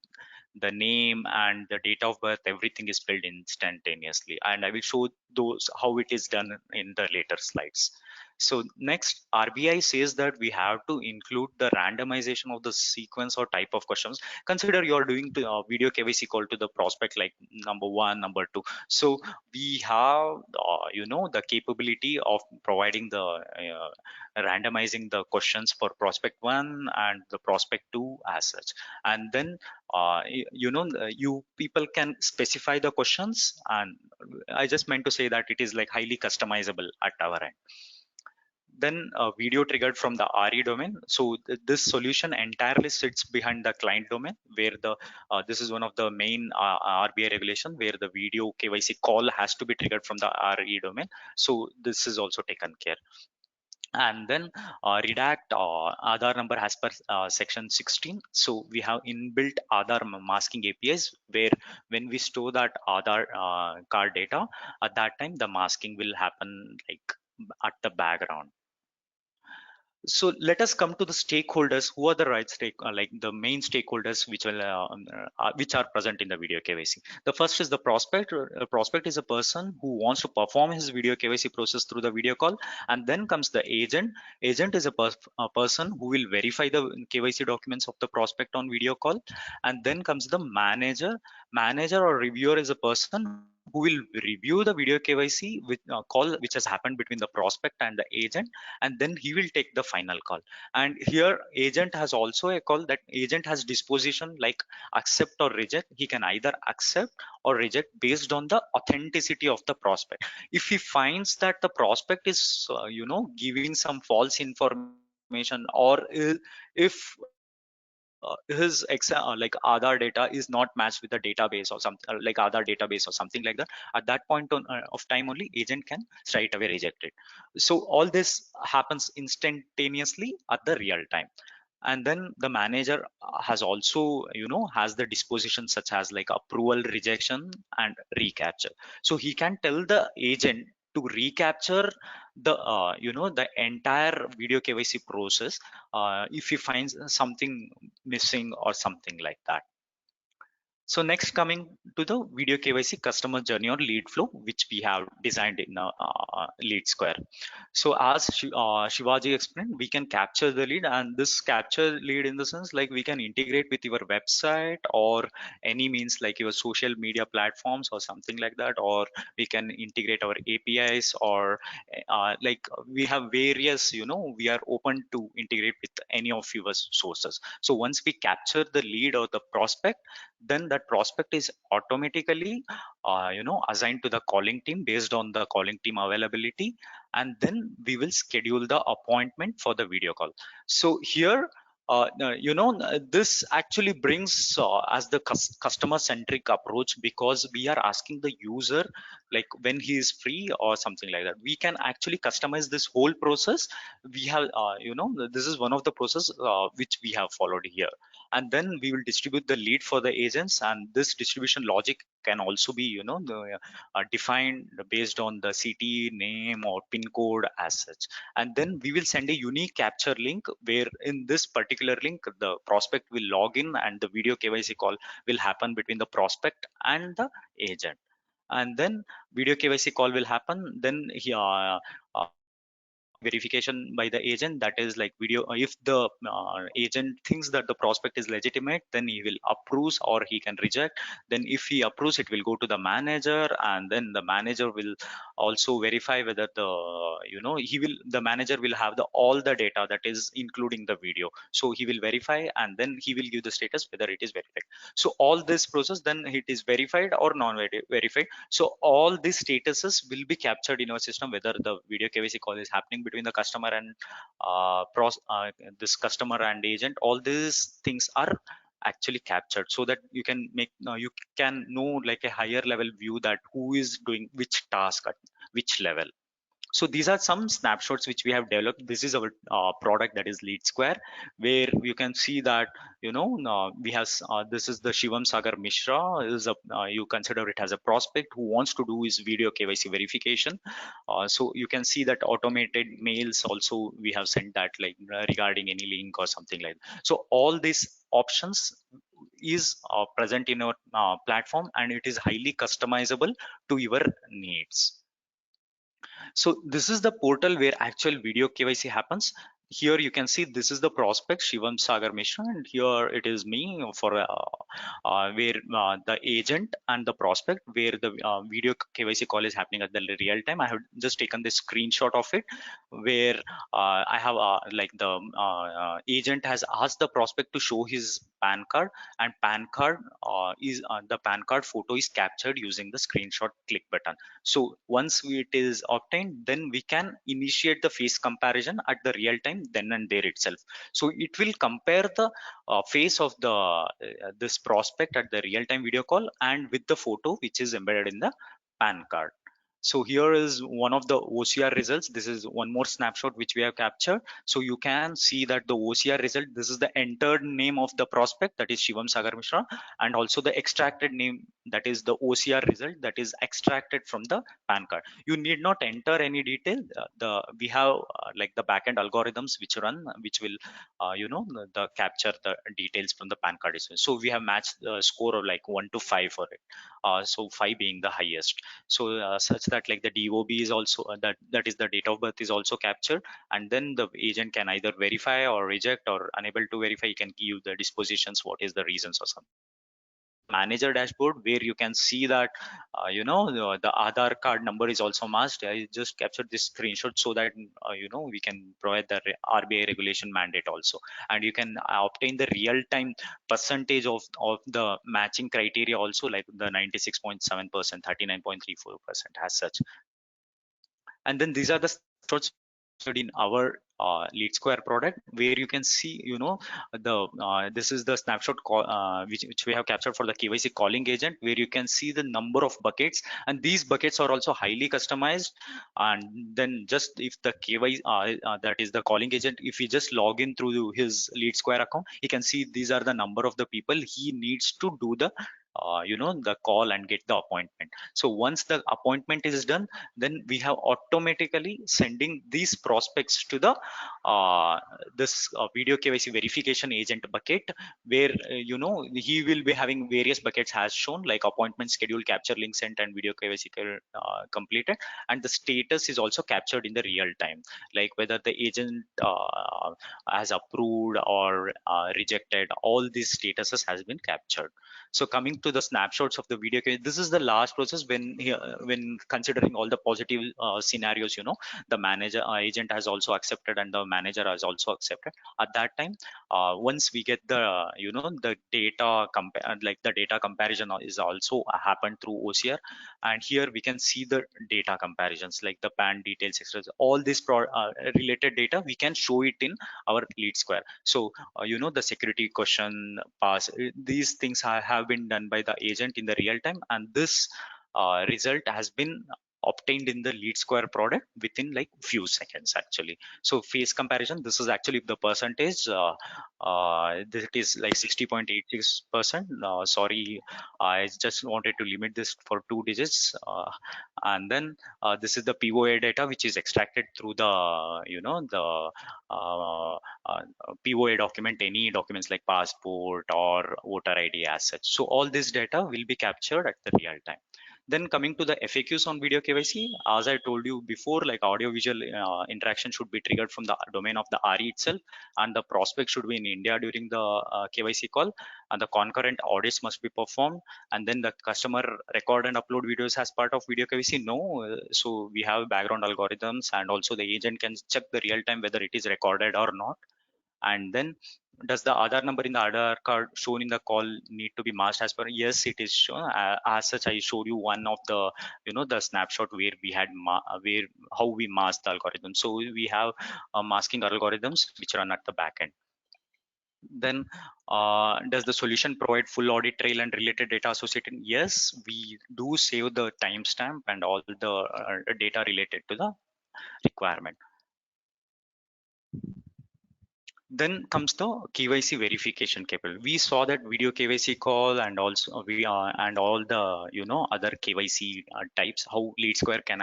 the name and the date of birth, everything is filled instantaneously. And I will show those how it is done in the later slides. So next, RBI says that we have to include the randomization of the sequence or type of questions. Consider you are doing the video KYC call to the prospect, like number one, number two. So we have, the capability of providing the randomizing the questions for prospect one and the prospect two as such. And then you people can specify the questions, and I just meant to say that it is like highly customizable at our end. Then video triggered from the RE domain. So this solution entirely sits behind the client domain, where the this is one of the main RBI regulation, where the video KYC call has to be triggered from the RE domain. So this is also taken care. And then redact Aadhaar number as per section 16. So we have inbuilt Aadhaar masking APIs, where when we store that Aadhaar card data, at that time the masking will happen like at the background. So let us come to the stakeholders. Who are the right like the main stakeholders which are present in the video KYC? The first is the prospect. A prospect is a person who wants to perform his video KYC process through the video call, and then comes the agent. Agent is a person who will verify the KYC documents of the prospect on video call, and then comes the manager. Manager or reviewer is a person who will review the video KYC with call which has happened between the prospect and the agent, and then he will take the final call. And here agent has also a call, that agent has disposition like accept or reject. He can either accept or reject based on the authenticity of the prospect. If he finds that the prospect is giving some false information, or if his like Aadhaar data is not matched with the database or something, like Aadhaar database or something like that, at that point of time only agent can straight away reject it. So all this happens instantaneously at the real time. And then the manager has also has the disposition such as like approval, rejection, and recapture. So he can tell the agent to recapture the entire video KYC process if he finds something missing or something like that. So next, coming to the video KYC customer journey or lead flow, which we have designed in Lead Square. So as Shivaji explained, we can capture the lead, and this capture lead in the sense like we can integrate with your website or any means like your social media platforms or something like that, or we can integrate our APIs, or like we have various, we are open to integrate with any of your sources. So once we capture the lead or the prospect, then that prospect is automatically assigned to the calling team based on the calling team availability, and then we will schedule the appointment for the video call. So here this actually brings as the customer centric approach, because we are asking the user like when he is free or something like that. We can actually customize this whole process. We have this is one of the process which we have followed here. And then we will distribute the lead for the agents, and this distribution logic can also be defined based on the city name or pin code as such. And then we will send a unique capture link, where in this particular link the prospect will log in and the video KYC call will happen between the prospect and the agent. And then video KYC call will happen, then verification by the agent, that is like video if the agent thinks that the prospect is legitimate, then he will approve or he can reject. Then if he approves, it will go to the manager, and then the manager will also verify whether the manager will have all the data, that is including the video. So he will verify, and then he will give the status whether it is verified. So all this process, then it is verified or non-verified. So all these statuses will be captured in our system, whether the video KYC call is happening between the customer and this customer and agent. All these things are actually captured, so that you can you can know like a higher level view that who is doing which task at which level. So these are some snapshots which we have developed. This is our product, that is Lead Square, where you can see that we have this is the Shivam Sagar Mishra. Is a you consider it as a prospect who wants to do his video KYC verification. So you can see that automated mails also we have sent that, like regarding any link or something like that. So all these options is present in our platform, and it is highly customizable to your needs. So this is the portal where actual video KYC happens. Here you can see this is the prospect Shivam Sagar Mishra, and here it is me for where the agent and the prospect, where the video KYC call is happening at the real time. I have just taken this screenshot of it, where I have like the agent has asked the prospect to show his PAN card, and PAN card is the PAN card photo is captured using the screenshot click button. So once it is obtained, then we can initiate the face comparison at the real time, then and there itself. So it will compare the face of the this prospect at the real time video call and with the photo which is embedded in the PAN card. So here is one of the OCR results. This is one more snapshot which we have captured. So you can see that the OCR result, this is the entered name of the prospect, that is Shivam Sagar Mishra, and also the extracted name, that is the OCR result that is extracted from the PAN card. You need not enter any detail. We have like the backend algorithms which run, which will the capture the details from the PAN card. So we have matched the score of like 1 to 5 for it. So 5 being the highest. So such that like the DOB is also that is the date of birth is also captured, and then the agent can either verify or reject, or unable to verify, he can give the dispositions, what is the reasons or something. Manager dashboard, where you can see that the Aadhaar card number is also matched. I just captured this screenshot so that we can provide the RBI regulation mandate also, and you can obtain the real time percentage of the matching criteria also, like the 96.7%, 39.34% as such. And then these are the snapshots in our Lead Square product, where you can see the this is the snapshot which we have captured for the KYC calling agent, where you can see the number of buckets, and these buckets are also highly customized. And then just if the KYC that is the calling agent, if he just log in through his Lead Square account, he can see these are the number of the people he needs to do the the call and get the appointment. So once the appointment is done, then we have automatically sending these prospects to the this video KYC verification agent bucket, where he will be having various buckets as shown, like appointment schedule, capture link sent, and video KYC completed, and the status is also captured in the real time, like whether the agent has approved or rejected. All these statuses has been captured. So coming to the snapshots of the video, this is the last process when considering all the positive scenarios. The manager agent has also accepted, and the manager has also accepted. At that time, once we get the the data like the data comparison is also happened through OCR, and here we can see the data comparisons like the PAN details, etc. All this related data we can show it in our Lead Square. So the security question pass, these things have been done by the agent in the real time, and this result has been obtained in the Lead Square product within like few seconds actually. So face comparison, this is actually the percentage, this is like 60.86%. Sorry, I just wanted to limit this for 2 digits. And then this is the POA data which is extracted through the the POA document, any documents like passport or voter ID as such. So all this data will be captured at the real time. Then coming to the FAQs on video KYC, as I told you before, like audio visual interaction should be triggered from the domain of the RE itself, and the prospect should be in India during the KYC call, and the concurrent audits must be performed, and then the customer record and upload videos as part of video KYC. No, so we have background algorithms, and also the agent can check the real time whether it is recorded or not. And then does the Aadhaar number in the Aadhaar card shown in the call need to be masked as per? Yes, it is shown. As such, I showed you one of the the snapshot where we had where how we mask the algorithm. So we have masking algorithms which run at the back end. Then does the solution provide full audit trail and related data associated? Yes, we do save the timestamp and all the data related to the requirement. Then comes the KYC verification capability. We saw that video KYC call and also we and all the other KYC types. How LeadSquare can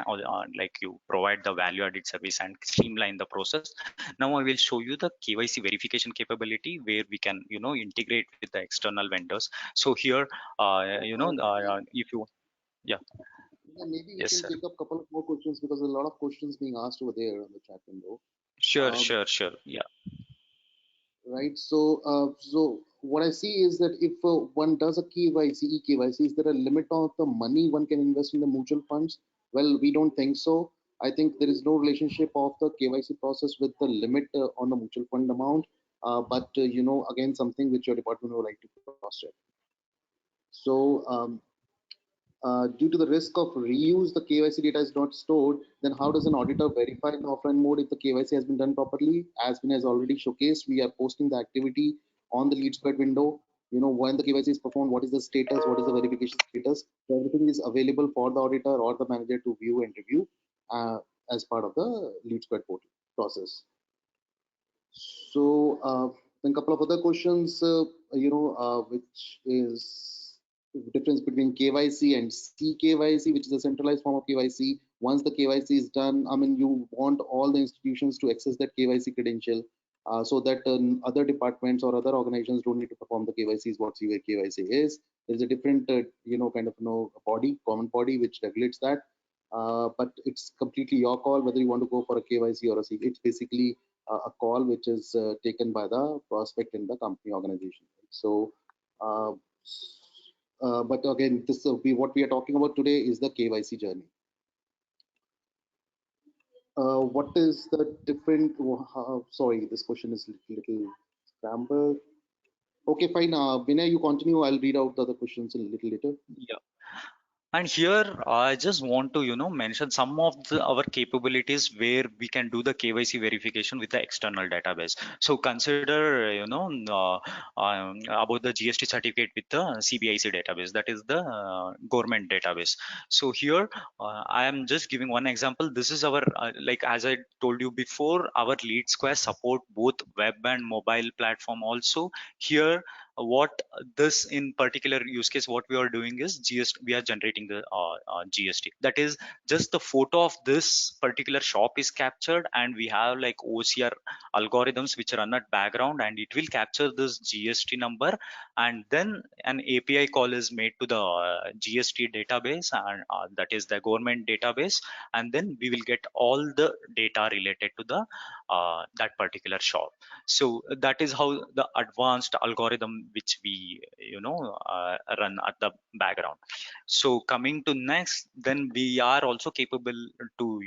like you provide the value added service and streamline the process. Now I will show you the KYC verification capability where we can integrate with the external vendors. So here if you yeah Yeah, maybe we yes can sir. take up a couple of more questions because there's a lot of questions being asked over there on the chat window. Sure Um, sure yeah. right. So what I see is that if one does a KYC, eKYC, is there a limit of the money one can invest in the mutual funds? Well, we don't think so. I think there is no relationship of the KYC process with the limit on the mutual fund amount. But again, something which your department would like to cross check. So due to the risk of reuse, the KYC data is not stored, then how does an auditor verify in the offline mode if the KYC has been done properly? As Vinay has already showcased, we are posting the activity on the LeadSquared window. When the KYC is performed, what is the status, what is the verification status? So everything is available for the auditor or the manager to view and review as part of the LeadSquared portal process. So then a couple of other questions, which is the difference between KYC and CKYC, which is a centralized form of KYC. Once the KYC is done, I mean, you want all the institutions to access that KYC credential so that other departments or other organizations don't need to perform the KYC is what KYC is. There's a different, body, common body, which regulates that. But it's completely your call whether you want to go for a KYC or a C. It's basically a call which is taken by the prospect in the company organization. So, but again, this what we are talking about today is the KYC journey. What is the different? Sorry, this question is little scrambled. Okay, fine. Vinay, you continue. I'll read out the other questions a little later. Yeah. And here I just want to mention some of our capabilities where we can do the KYC verification with the external database. So consider about the GST certificate with the CBIC database, that is the government database. So here I am just giving one example. This is our like as I told you before, our LeadSquare support both web and mobile platform also. Here what this in particular use case, what we are doing is we are generating the GST. That is just the photo of this particular shop is captured, and we have like OCR algorithms which run at background, and it will capture this GST number, and then an API call is made to the GST database, and that is the government database, and then we will get all the data related to the that particular shop. So that is how the advanced algorithm which we run at the background. So coming to next, then we are also capable to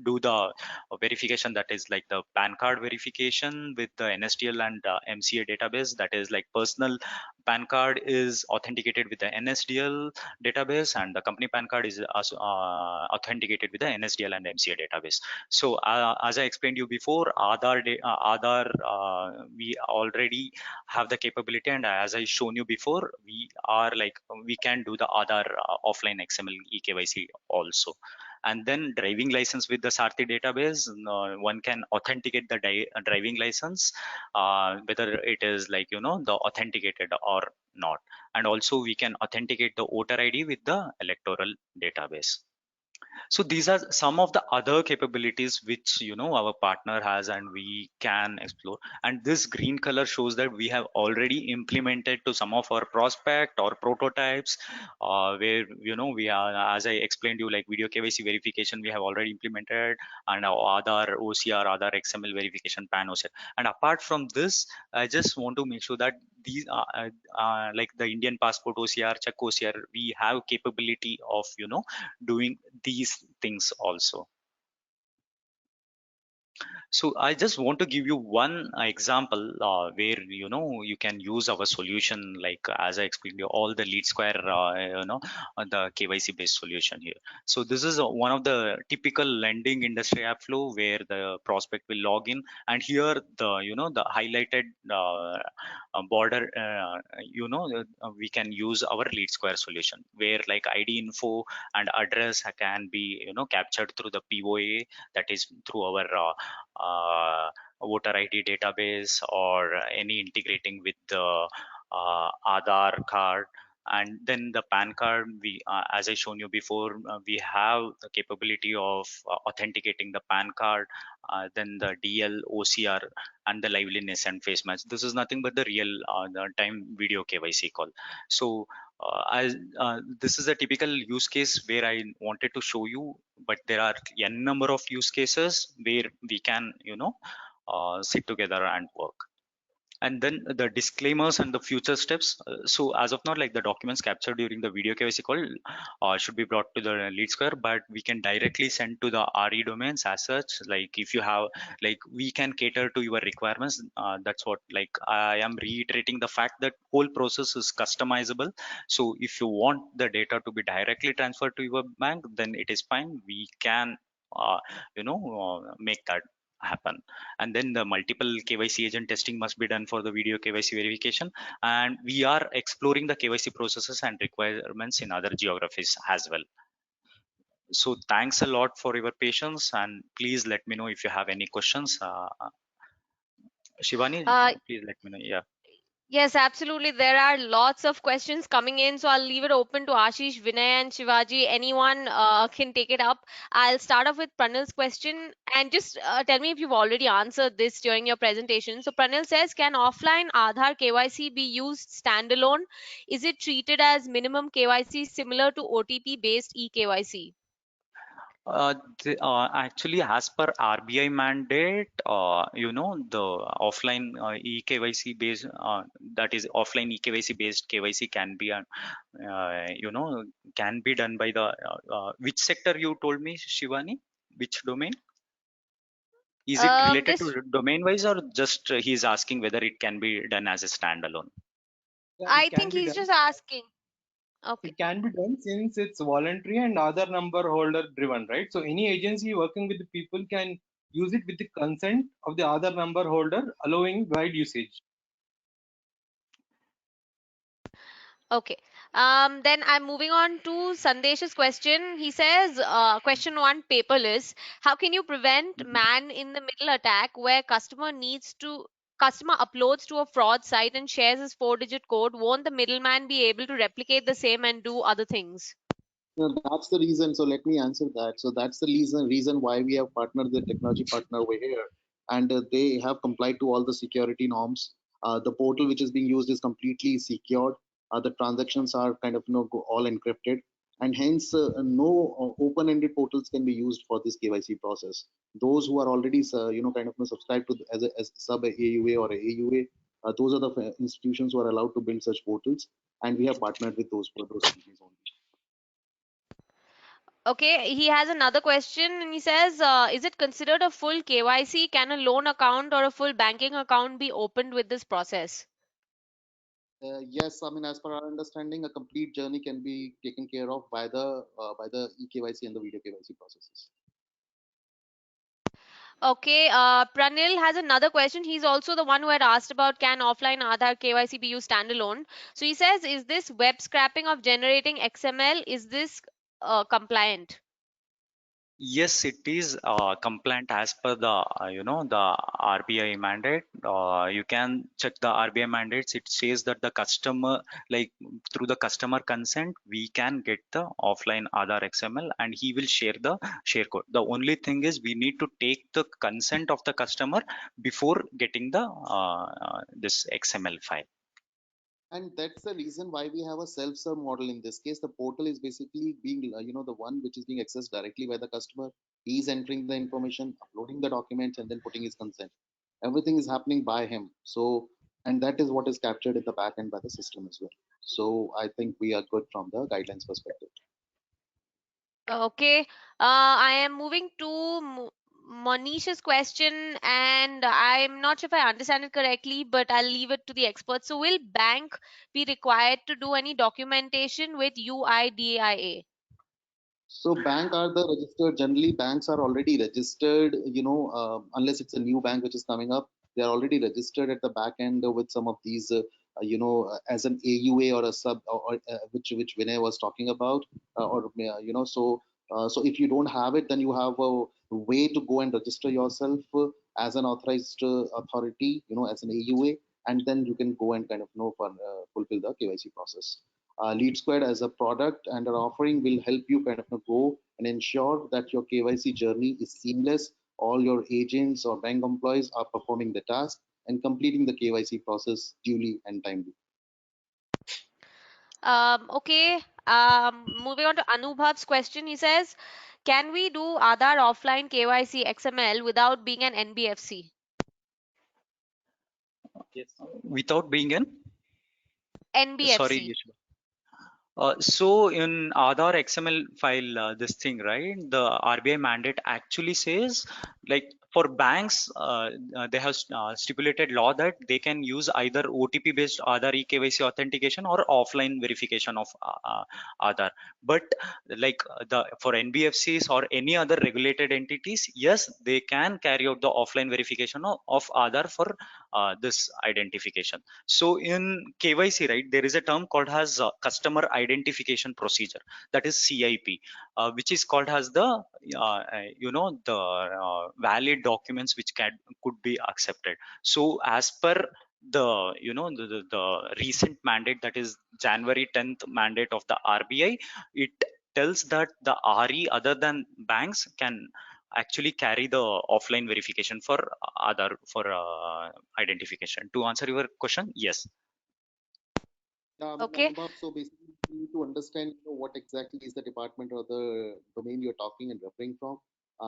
do the verification, that is like the PAN card verification with the NSDL and MCA database. That is like personal PAN card is authenticated with the NSDL database, and the company PAN card is also, authenticated with the NSDL and MCA database. So as I explained you before, Aadhaar we already have the capability, and as I shown you before, we can do the Aadhaar offline XML eKYC also. And then driving license with the Sarthi database, one can authenticate the driving license, whether it is like the authenticated or not. And also we can authenticate the voter ID with the electoral database. So these are some of the other capabilities which our partner has and we can explore. And this green color shows that we have already implemented to some of our prospect or prototypes, where we are, as I explained you, like video KYC verification we have already implemented, and our other OCR, other XML verification, PAN OCR. And apart from this, I just want to make sure that these like the Indian passport OCR, Czech OCR, we have capability of doing these things also. So I just want to give you one example where you can use our solution, like as I explained you, all the lead square, the KYC based solution here. So this is one of the typical lending industry app flow where the prospect will log in, and here the highlighted border, we can use our lead square solution where like ID info and address can be captured through the POA, that is through our voter ID database, or any integrating with the Aadhaar card. And then the PAN card, as I shown you before, we have the capability of authenticating the PAN card, then the DL, OCR, and the liveliness and face match. This is nothing but the real the time video KYC call. So this is a typical use case where I wanted to show you, but there are n number of use cases where we can sit together and work. And then the disclaimers and the future steps. So as of now, like the documents captured during the video KYC call should be brought to the lead square, but we can directly send to the RE domains as such. Like if you have, like we can cater to your requirements. That's what, like I am reiterating the fact that whole process is customizable. So if you want the data to be directly transferred to your bank, then it is fine. We can, make that happen. And then the multiple KYC agent testing must be done for the video KYC verification, and we are exploring the KYC processes and requirements in other geographies as well. So thanks a lot for your patience, and please let me know if you have any questions. Shivani, Uh, please let me know. Yeah. Yes, absolutely. There are lots of questions coming in, so I'll leave it open to Ashish, Vinay, and Shivaji. Anyone can take it up. I'll start off with Pranil's question, and just tell me if you've already answered this during your presentation. So Pranil says, can offline Aadhaar KYC be used standalone? Is it treated as minimum KYC similar to OTP based eKYC? Actually, as per RBI mandate, the offline eKYC based, that is offline eKYC based KYC can be, can be done by the which sector you told me, Shivani? Which domain? Is it related This to domain wise, or just he's asking whether it can be done as a standalone? Yeah, it I can think be he's done. just asking. Okay. It can be done since it's voluntary and other number holder driven, right? So any agency working with the people can use it with the consent of the other number holder, allowing wide usage. Okay. Then I'm moving on to Sandesh's question. He says, question one, paperless. How can you prevent man in the middle attack where customer uploads to a fraud site and shares his 4-digit code? Won't the middleman be able to replicate the same and do other things? No, that's the reason. So let me answer that. So that's the reason why we have partnered the technology partner over here, and they have complied to all the security norms. The portal which is being used is completely secured. The transactions are kind of all encrypted, and hence no open-ended portals can be used for this KYC process. Those who are already kind of subscribed to as sub AUA or AUA, those are the institutions who are allowed to build such portals, and we have partnered with those companies only. Okay, he has another question and he says, is it considered a full KYC? Can a loan account or a full banking account be opened with this process? Yes, I mean, as per our understanding, a complete journey can be taken care of by the eKYC and the video KYC processes. Okay, Pranil has another question. He's also the one who had asked about can offline Aadhaar KYC be used standalone. So he says, is this web scraping of generating XML? Is this compliant? Yes, it is compliant as per the the RBI mandate. You can check the RBI mandates. It says that the customer, like through the customer consent, we can get the offline Aadhaar XML, and he will share the share code. The only thing is we need to take the consent of the customer before getting the this XML file. And that's the reason why we have a self-serve model in this case. The portal is basically being, the one which is being accessed directly by the customer. He's entering the information, uploading the documents, and then putting his consent. Everything is happening by him. So, and that is what is captured in the back end by the system as well. So, I think we are good from the guidelines perspective. Okay, I am moving to Monish's question, and I'm not sure if I understand it correctly, but I'll leave it to the experts. So, will bank be required to do any documentation with UIDAI? So bank are the registered. Generally, banks are already registered. Unless it's a new bank which is coming up, they are already registered at the back end with some of these. As an AUA or a sub, which Vinay was talking about, So if you don't have it, then you have a way to go and register yourself as an authorized authority. As an AUA, and then you can go and kind of fulfill the KYC process. Lead Squared as a product and an offering will help you kind of go and ensure that your KYC journey is seamless. All your agents or bank employees are performing the task and completing the KYC process duly and timely. Okay. Moving on to Anubhav's question, he says, can we do Aadhaar offline KYC XML without being an NBFC? Yes. Without being in, sorry, NBFC. Yeshua. So in Aadhaar XML file, this thing, right? The RBI mandate actually says, like for banks, they have stipulated law that they can use either OTP based Aadhaar eKYC authentication or offline verification of Aadhaar. But like the for NBFCs or any other regulated entities, yes, they can carry out the offline verification of Aadhaar for this identification. So in KYC, right, there is a term called as customer identification procedure, that is CIP, which is called as the valid documents which could be accepted. So as per the recent mandate, that is January 10th mandate of the RBI, it tells that the RE other than banks can actually carry the offline verification for other for identification. To answer your question, yes. Yeah, Okay. So basically, you need to understand what exactly is the department or the domain you're talking and referring from.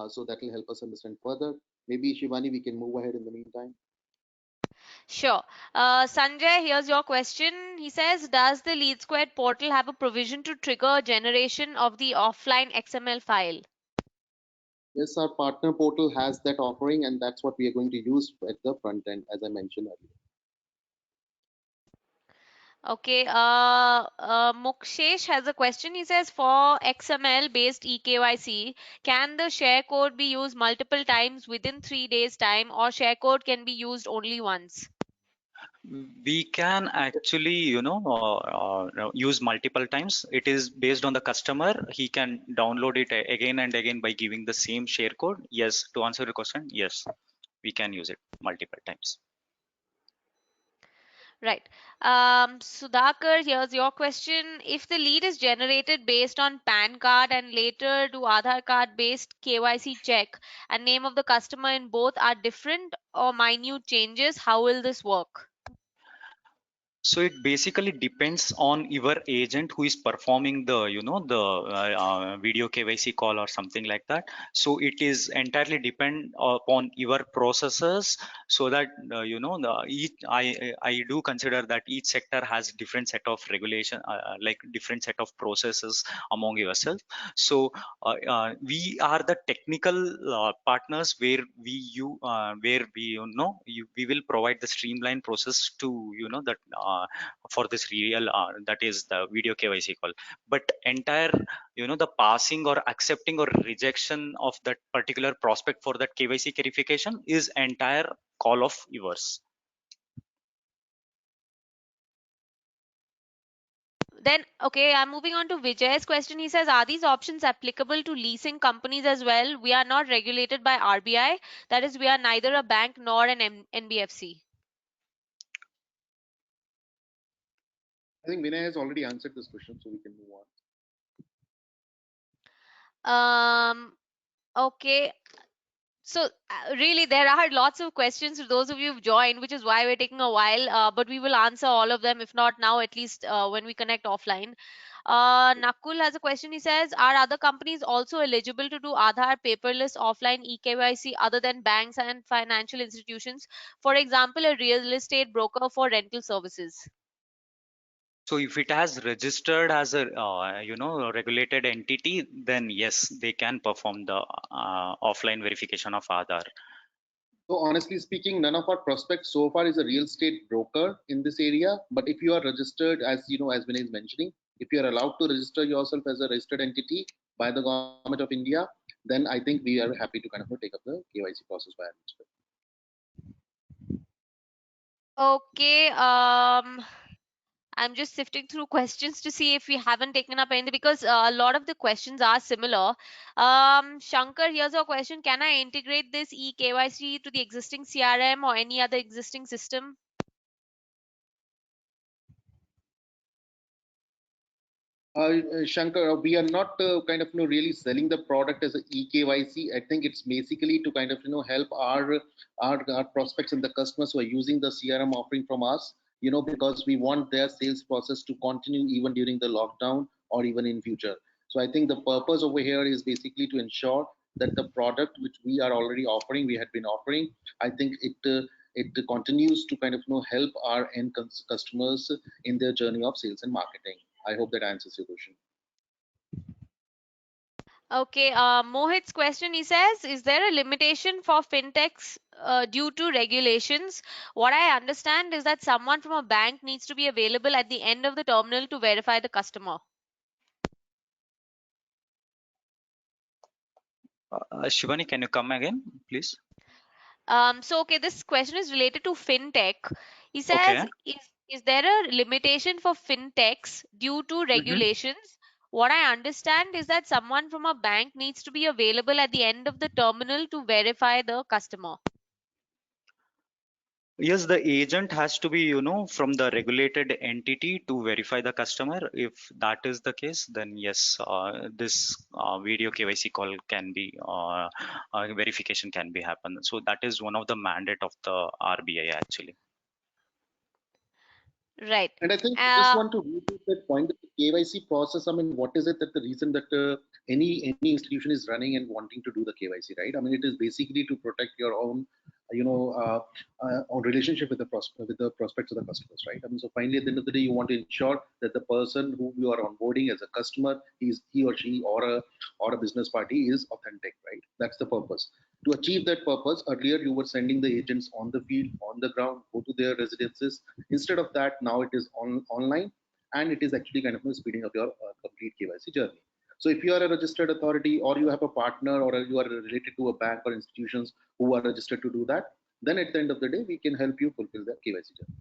So that will help us understand further. Maybe Shivani, we can move ahead in the meantime. Sure. Sanjay, here's your question. He says, does the Lead Squared portal have a provision to trigger generation of the offline XML file? Yes, our partner portal has that offering, and that's what we are going to use at the front end, as I mentioned earlier. Okay. Mukshesh has a question. He says, for XML based eKYC, can the share code be used multiple times within 3 days' time, or share code can be used only once? We can actually use multiple times. It is based on the customer. He can download it again and again by giving the same share code. Yes, to answer your question, yes, we can use it multiple times. Right. Sudhakar, here's your question. If the lead is generated based on PAN card and later do Aadhaar card based KYC check and name of the customer in both are different or minute changes, how will this work? So it basically depends on your agent who is performing the video KYC call or something like that. So it is entirely depend upon your processes. So that I do consider that each sector has different set of regulation, like different set of processes among yourself. So we are the technical partners where we will provide the streamlined process to that for this real that is the video KYC call. But entire the passing or accepting or rejection of that particular prospect for that KYC verification is entire call of yours. Then, okay, I'm moving on to Vijay's question. He says, are these options applicable to leasing companies as well? We are not regulated by RBI. That is, we are neither a bank nor an NBFC. I think Vinay has already answered this question, so we can move on. Okay. So really, there are lots of questions to those of you who've joined, which is why we're taking a while. But we will answer all of them, if not now, at least when we connect offline. Nakul has a question. He says, are other companies also eligible to do Aadhaar paperless offline eKYC other than banks and financial institutions? For example, a real estate broker for rental services. So if it has registered as a regulated entity, then yes, they can perform the offline verification of Aadhaar. So honestly speaking, none of our prospects so far is a real estate broker in this area. But if you are registered, as you know, as Vinay is mentioning, if you are allowed to register yourself as a registered entity by the government of India, then I think we are happy to kind of take up the KYC process by our. Okay. I'm just sifting through questions to see if we haven't taken up anything because a lot of the questions are similar. Shankar, here's a question. Can I integrate this eKYC to the existing CRM or any other existing system? Shankar, we are not kind of really selling the product as a eKYC. I think it's basically to kind of help our prospects and the customers who are using the CRM offering from us. Because we want their sales process to continue even during the lockdown or even in future. So I think the purpose over here is basically to ensure that the product which we are already offering, we had been offering. I think it continues to kind of help our end customers in their journey of sales and marketing. I hope that answers your question. Okay, Mohit's question, he says, is there a limitation for fintechs due to regulations? What I understand is that someone from a bank needs to be available at the end of the terminal to verify the customer. Shivani, can you come again, please? Okay, this question is related to fintech. He says, Okay. is there a limitation for fintechs due to Mhm. regulations? What I understand is that someone from a bank needs to be available at the end of the terminal to verify the customer. Yes, the agent has to be, from the regulated entity to verify the customer. If that is the case, then yes, this video KYC call can be verification can be happen. So that is one of the mandate of the RBI actually. Right. And I think I just want to repeat that point that the KYC process. I mean, what is it that the reason that any institution is running and wanting to do the KYC, right? I mean, it is basically to protect your own, own relationship with with the prospects of the customers, right? I mean, so finally, at the end of the day, you want to ensure that the person who you are onboarding as a customer is he or she or a business party is authentic, right? That's the purpose. To achieve that purpose, earlier you were sending the agents on the field, on the ground, go to their residences. Instead of that, now it is online, and it is actually kind of speeding up your complete KYC journey. So if you are a registered authority, or you have a partner, or you are related to a bank or institutions who are registered to do that, then at the end of the day, we can help you fulfill that KYC journey.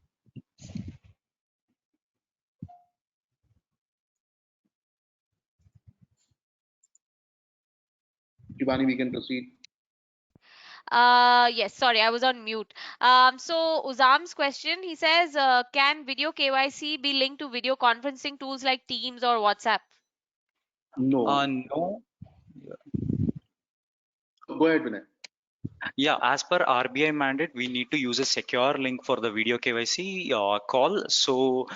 Shivani, we can proceed. Yes, sorry, I was on mute. So Uzam's question, he says, can video KYC be linked to video conferencing tools like Teams or WhatsApp? No. No. Go ahead, Vinay. Yeah, as per RBI mandate, we need to use a secure link for the video KYC call. So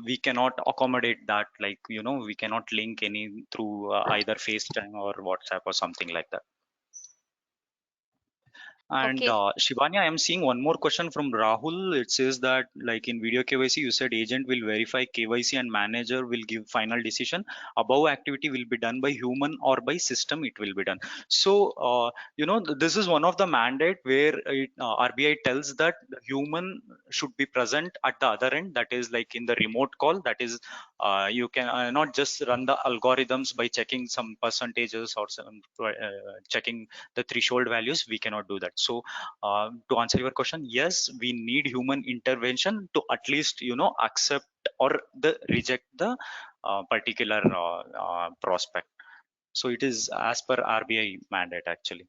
we cannot accommodate that. Like, we cannot link any through either FaceTime or WhatsApp or something like that. And Okay. Shivani, I am seeing one more question from Rahul. It says that, like in video KYC, you said agent will verify KYC and manager will give final decision. Above activity will be done by human or by system. It will be done. So this is one of the mandate where RBI tells that the human should be present at the other end. That is like in the remote call. That is you can not just run the algorithms by checking some percentages or some checking the threshold values. We cannot do that. So to answer your question, yes, we need human intervention to at least accept or reject the particular prospect. So it is as per RBI mandate actually.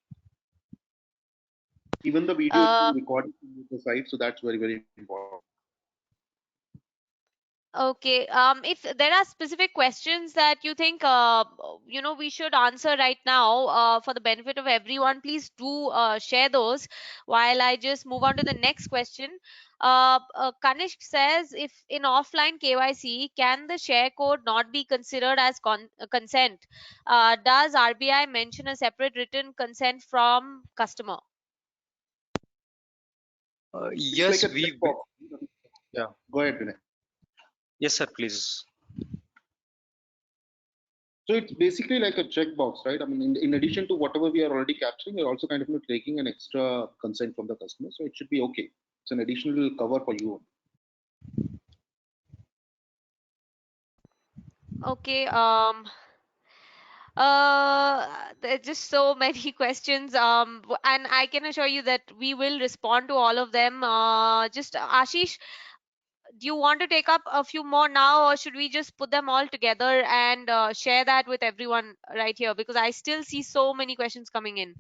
Even the video is being recorded on the site, so that's very, very important. Okay. If there are specific questions that you think we should answer right now for the benefit of everyone, please do share those while I just move on to the next question. Kanishk says, if in offline KYC, can the share code not be considered as consent? Does RBI mention a separate written consent from customer? Yes, like we. Yeah. Go ahead, Vinay. Yes, sir, please. So it's basically like a checkbox, right? I mean, in addition to whatever we are already capturing, we're also kind of taking an extra consent from the customer. So it should be okay. It's an additional cover for you. Okay. There are just so many questions. And I can assure you that we will respond to all of them. Just Ashish, do you want to take up a few more now, or should we just put them all together and share that with everyone right here? Because I still see so many questions coming in.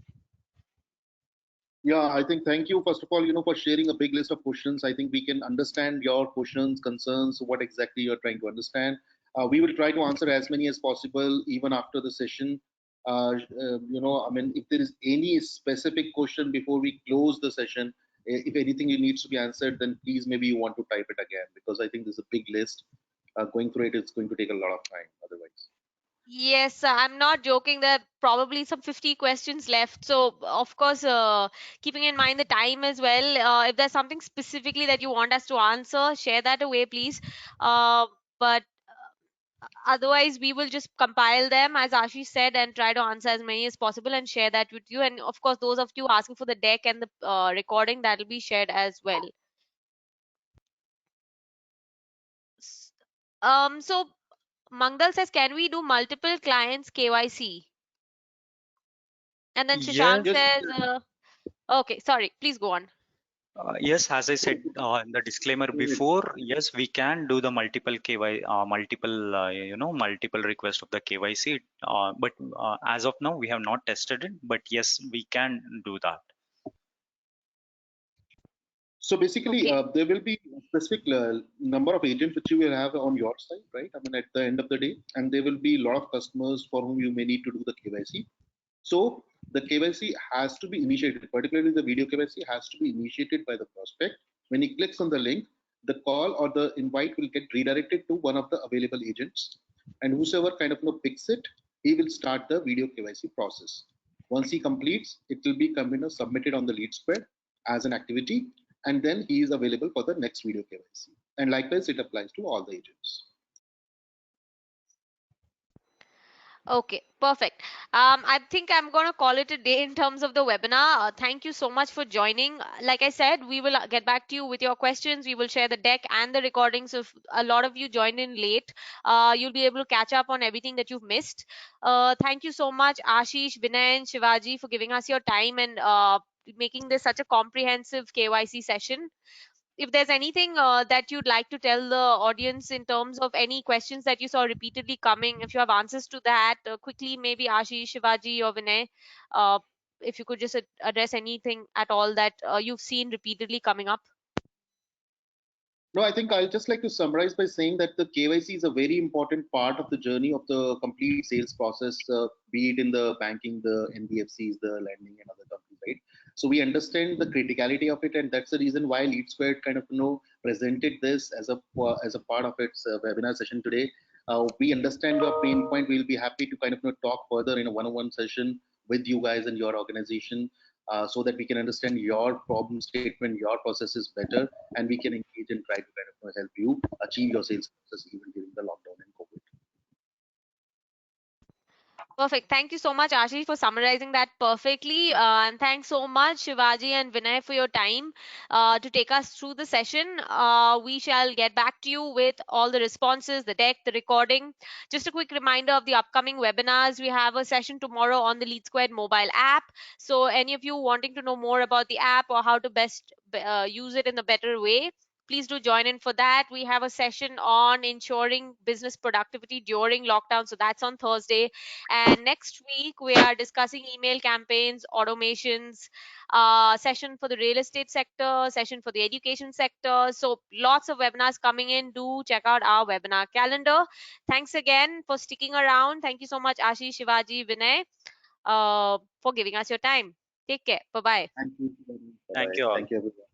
Yeah, I think thank you first of all, for sharing a big list of questions. I think we can understand your questions, concerns, what exactly you're trying to understand. We will try to answer as many as possible even after the session. I mean, if there is any specific question before we close the session, if anything needs to be answered, then please maybe you want to type it again because I think there's a big list. Going through it, it's going to take a lot of time otherwise. Yes, I'm not joking. There are probably some 50 questions left. So, of course, keeping in mind the time as well, if there's something specifically that you want us to answer, share that away, please. But otherwise, we will just compile them, as Ashish said, and try to answer as many as possible and share that with you. And of course, those of you asking for the deck and the recording, that will be shared as well. S- so Mangdal says, can we do multiple clients KYC? And then Shashank Yes, Yes. says, okay, sorry, please go on. yes, as I said in the disclaimer before, yes, we can do the multiple multiple request of the KYC. But as of now, we have not tested it. But yes, we can do that. So basically, Okay. there will be a specific number of agents which you will have on your side, right? I mean, at the end of the day, and there will be a lot of customers for whom you may need to do the KYC. So the KYC has to be initiated, particularly the video KYC has to be initiated by the prospect. When he clicks on the link, the call or the invite will get redirected to one of the available agents, and whosoever kind of picks it, he will start the video KYC process. Once he completes, it will be submitted on the lead square as an activity, and then he is available for the next video KYC. And likewise, it applies to all the agents. Okay, perfect. I think I'm going to call it a day in terms of the webinar. Thank you so much for joining. Like I said, we will get back to you with your questions. We will share the deck and the recordings. If a lot of you joined in late, you'll be able to catch up on everything that you've missed. Thank you so much, Ashish, Vinay, and Shivaji, for giving us your time and making this such a comprehensive KYC session. If there's anything that you'd like to tell the audience in terms of any questions that you saw repeatedly coming, if you have answers to that, quickly, maybe Ashish, Shivaji, or Vinay, uh, if you could just address anything at all that you've seen repeatedly coming up. No, I think I'll just like to summarize by saying that the KYC is a very important part of the journey of the complete sales process, be it in the banking, the NBFCs, the lending, and other companies, right? So we understand the criticality of it, and that's the reason why Lead Squared kind of presented this as a part of its webinar session today. We understand your pain point. We'll be happy to kind of talk further in a one-on-one session with you guys and your organization so that we can understand your problem statement, your processes better, and we can engage and try to kind of help you achieve your sales process even during the lockdown and COVID. Perfect. Thank you so much, Ashish, for summarizing that perfectly. And thanks so much, Shivaji and Vinay, for your time to take us through the session. We shall get back to you with all the responses, the deck, the recording. Just a quick reminder of the upcoming webinars. We have a session tomorrow on the Lead Squared mobile app. So, any of you wanting to know more about the app or how to best use it in a better way, please do join in for that. We have a session on ensuring business productivity during lockdown. So, that's on Thursday. And next week, we are discussing email campaigns, automations, session for the real estate sector, session for the education sector. So lots of webinars coming in. Do check out our webinar calendar. Thanks again for sticking around. Thank you so much, Ashish, Shivaji, Vinay, for giving us your time. Take care. Bye-bye. Thank you. Thank Bye-bye. you all. Thank you, everyone.